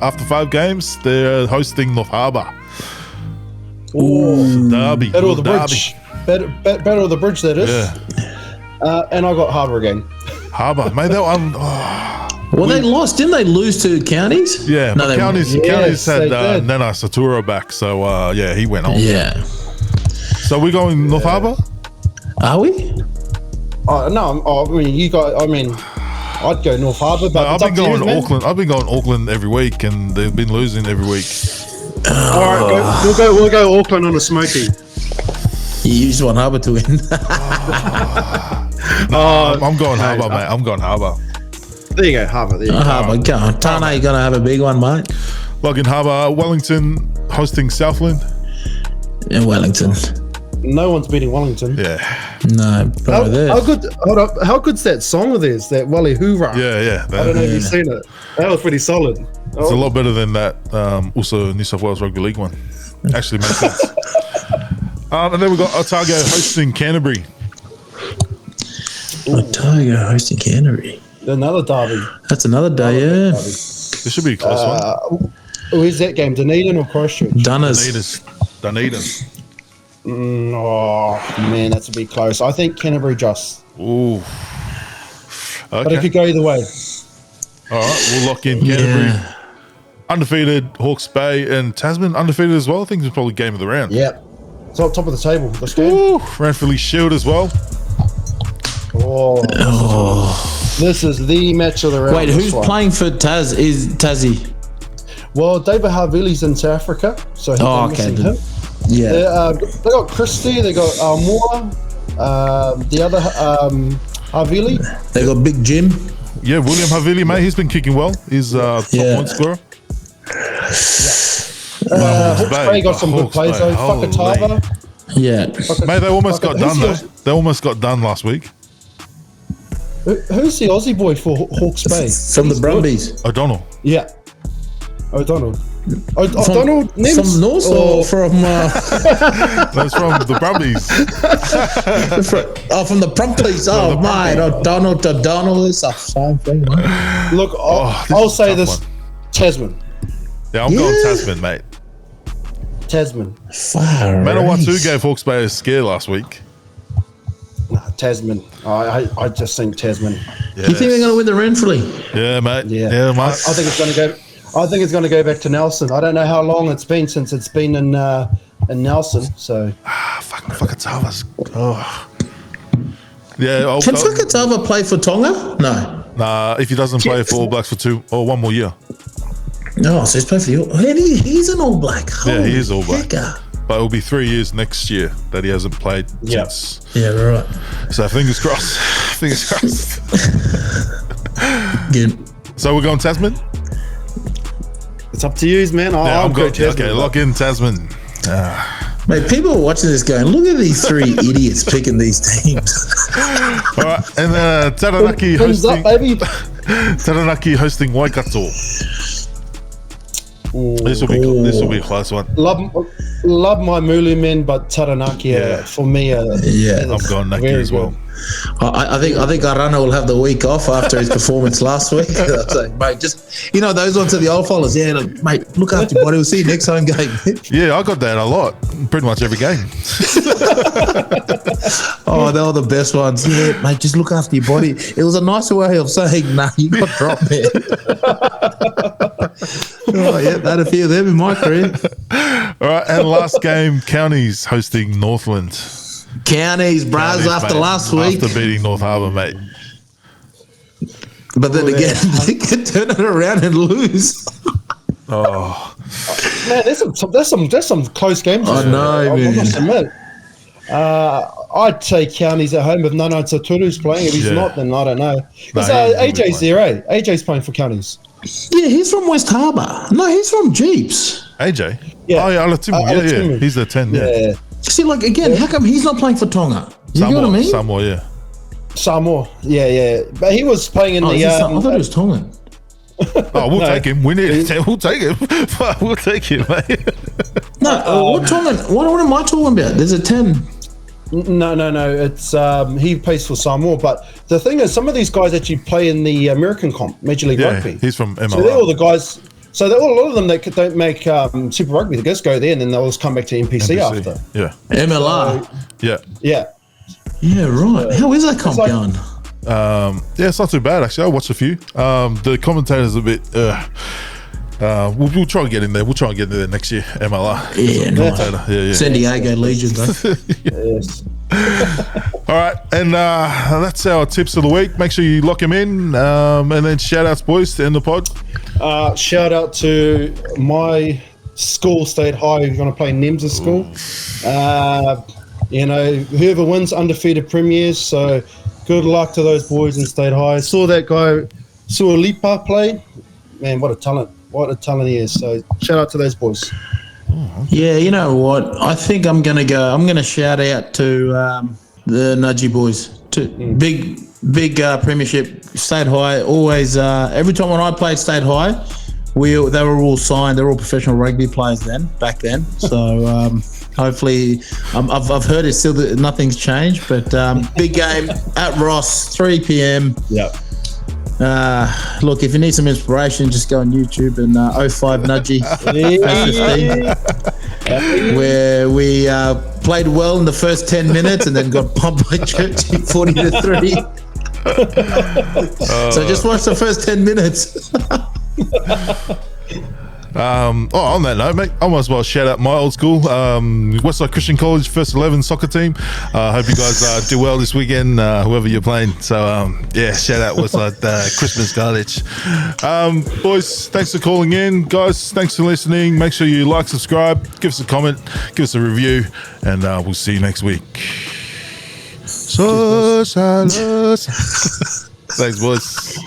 after 5 games? They're hosting North Harbour. Ooh. Derby. Battle of the Bridge. Battle of the Bridge, that is. Yeah. And I got Harbour again. Harbour. Mate, that one... Well, they lost. Didn't they lose to Counties? Yeah, no, but Counties had Nana Satura back, so he went on. Yeah. So we're going North Harbour? Are we? No, I'd go North Harbour, but I've been going Auckland. I've been going Auckland every week, and they've been losing every week. All right, we'll go Auckland on a smoky. You just want Harbour to win. I'm going Harbour, mate. I'm going Harbour. There you go, Harbour. There you go. Harbour, go on. Tana, you're going to have a big one, mate. Login Harbour, Wellington hosting Southland. In Wellington. No one's beating Wellington. Yeah. No, probably there. How good's that song of theirs, that Wally Hoorah? Yeah. I don't know if you've seen it. That was pretty solid. It's a lot better than that also New South Wales Rugby League one. Actually makes sense. And then we've got Otago hosting Canterbury. Otago hosting Canterbury. Another derby. That's another day, yeah. This should be a close one. Where's that game? Dunedin or Christchurch? Dunedin. Oh, man, that's a bit close. I think Canterbury just. Ooh. Okay. But it could go either way. All right, we'll lock in Canterbury. Yeah. Undefeated, Hawke's Bay and Tasman undefeated as well. I think it's probably game of the round. Yeah. It's on top of the table. Let's go. Ranfurly Shield as well. This is the match of the round. Wait, who's playing for Tassie? Well, David Havili's in South Africa, so they're missing him. Yeah. They got Christie, they got Moore, the other Havili. They got Big Jim. Yeah, William Havili, mate. He's been kicking well. He's top point scorer. Hawke's Bay got some good plays though. Fakatava. Yeah. Mate, they almost got done though. They almost got done last week. Who's the Aussie boy for Hawke's Bay? From the Brumbies. O'Donnell. Yeah. O'Donnell. O'Donnell from North or from that's from the Brumbies. From the Brumbies. Oh, mate. O'Donnell is the same thing, mate. Look, I'll say this. Tasman. Yeah, I'm going Tasman, mate. Tasman. Far Manawatu gave Hawke's Bay a scare last week. Tasman. I just think Tasman. Yes. You think they're going to win the Renfrew? Yeah, mate. Yeah, mate. I think it's going to go. I think it's going to go back to Nelson. I don't know how long it's been since it's been in Nelson. So. Fakatava's. Oh. Yeah. Can Fakatava play for Tonga? No. Nah, if he doesn't play for All Blacks for 1 more year. No, so he's playing for the he's an All Black. Yeah, he is All Black. Hecker. But it'll be 3 years next year that he hasn't played since. Yeah, right. So fingers crossed. Fingers crossed. Good. So we're going Tasman? It's up to you, man. I'm going Tasman. Okay, lock in Tasman. Mate, people are watching this going, look at these three idiots picking these teams. All right, and then Taranaki hosting. Up, baby. Taranaki hosting Waikato. This will be a close one. Love my Mulu men, but Taranaki for me. I'm going Naki as well. I think Arana will have the week off after his performance last week. I was like, mate, just those ones are the old followers. Yeah, like, mate, look after your body. We'll see you next home game. Yeah, I got that a lot, pretty much every game. Oh, they were the best ones. Yeah, mate, just look after your body. It was a nicer way of saying, nah, you got dropped, man. Oh, yeah, had a few of them in my career. All right, and last game, Counties hosting Northland. Counties, bros, after mate, last week. After beating North Harbour, mate. But then again, they can turn it around and lose. Oh. Man, there's some close games. I know, man. I must admit. I'd say Counties at home if Nana Taturu's playing. If he's not, then I don't know. Because AJ's there, eh? AJ's playing for Counties. Yeah, he's from West Harbour. No, he's from Jeeps. AJ? Yeah. Oh, yeah, Alatimu. Yeah. He's the 10, yeah. See, like, again, how come he's not playing for Tonga? You Samoa, know what I mean? Samoa, yeah. Samoa. Yeah. But he was playing in the... I thought it was Tongan. Oh, we'll take him. We need it. We'll take him. We'll take him, mate. No, what Tongan? What am I talking about? There's a 10. No. It's he plays for Samoa, but the thing is, some of these guys actually play in the American comp, Major League Rugby. He's from MLR. So they're all the guys. So they're all, a lot of them that don't make Super Rugby. They just go there and then they'll just come back to NPC. After. Yeah. MLR. Yeah, right. How is that comp going? It's not too bad actually. I watched a few. The commentator's a bit. We'll try and get in there. We'll try and get in there next year. MLR. Yeah, nice. Yeah. San Diego Legion, though. Yes. All right, and that's our tips of the week. Make sure you lock them in, and then shout outs, boys, to end the pod. Shout out to my school, State High, who's going to play Nemza school. Whoever wins undefeated premiers. So good luck to those boys in State High. Saw that guy, Sualipa play. Man, what a talent. What a talent he is. So shout out to those boys. Yeah, you know what? I think I'm going to shout out to the Nudgy boys. Big premiership, State High. Always, every time when I played State High, they were all signed. They were all professional rugby players back then. So hopefully, I've heard it's still nothing's changed. But big game at Ross, 3 p.m. Yeah. Look, if you need some inspiration, just go on YouTube and 05 Nudgy where we played well in the first 10 minutes and then got pumped by Churchy 40-3. So just watch the first 10 minutes. On that note, mate, I might as well shout out my old school, Westside Christian College First 11 soccer team. Hope you guys do well this weekend, whoever you're playing. So, shout out Westside Christmas College. Boys, thanks for calling in. Guys, thanks for listening. Make sure you like, subscribe, give us a comment, give us a review, and we'll see you next week. Thanks, boys.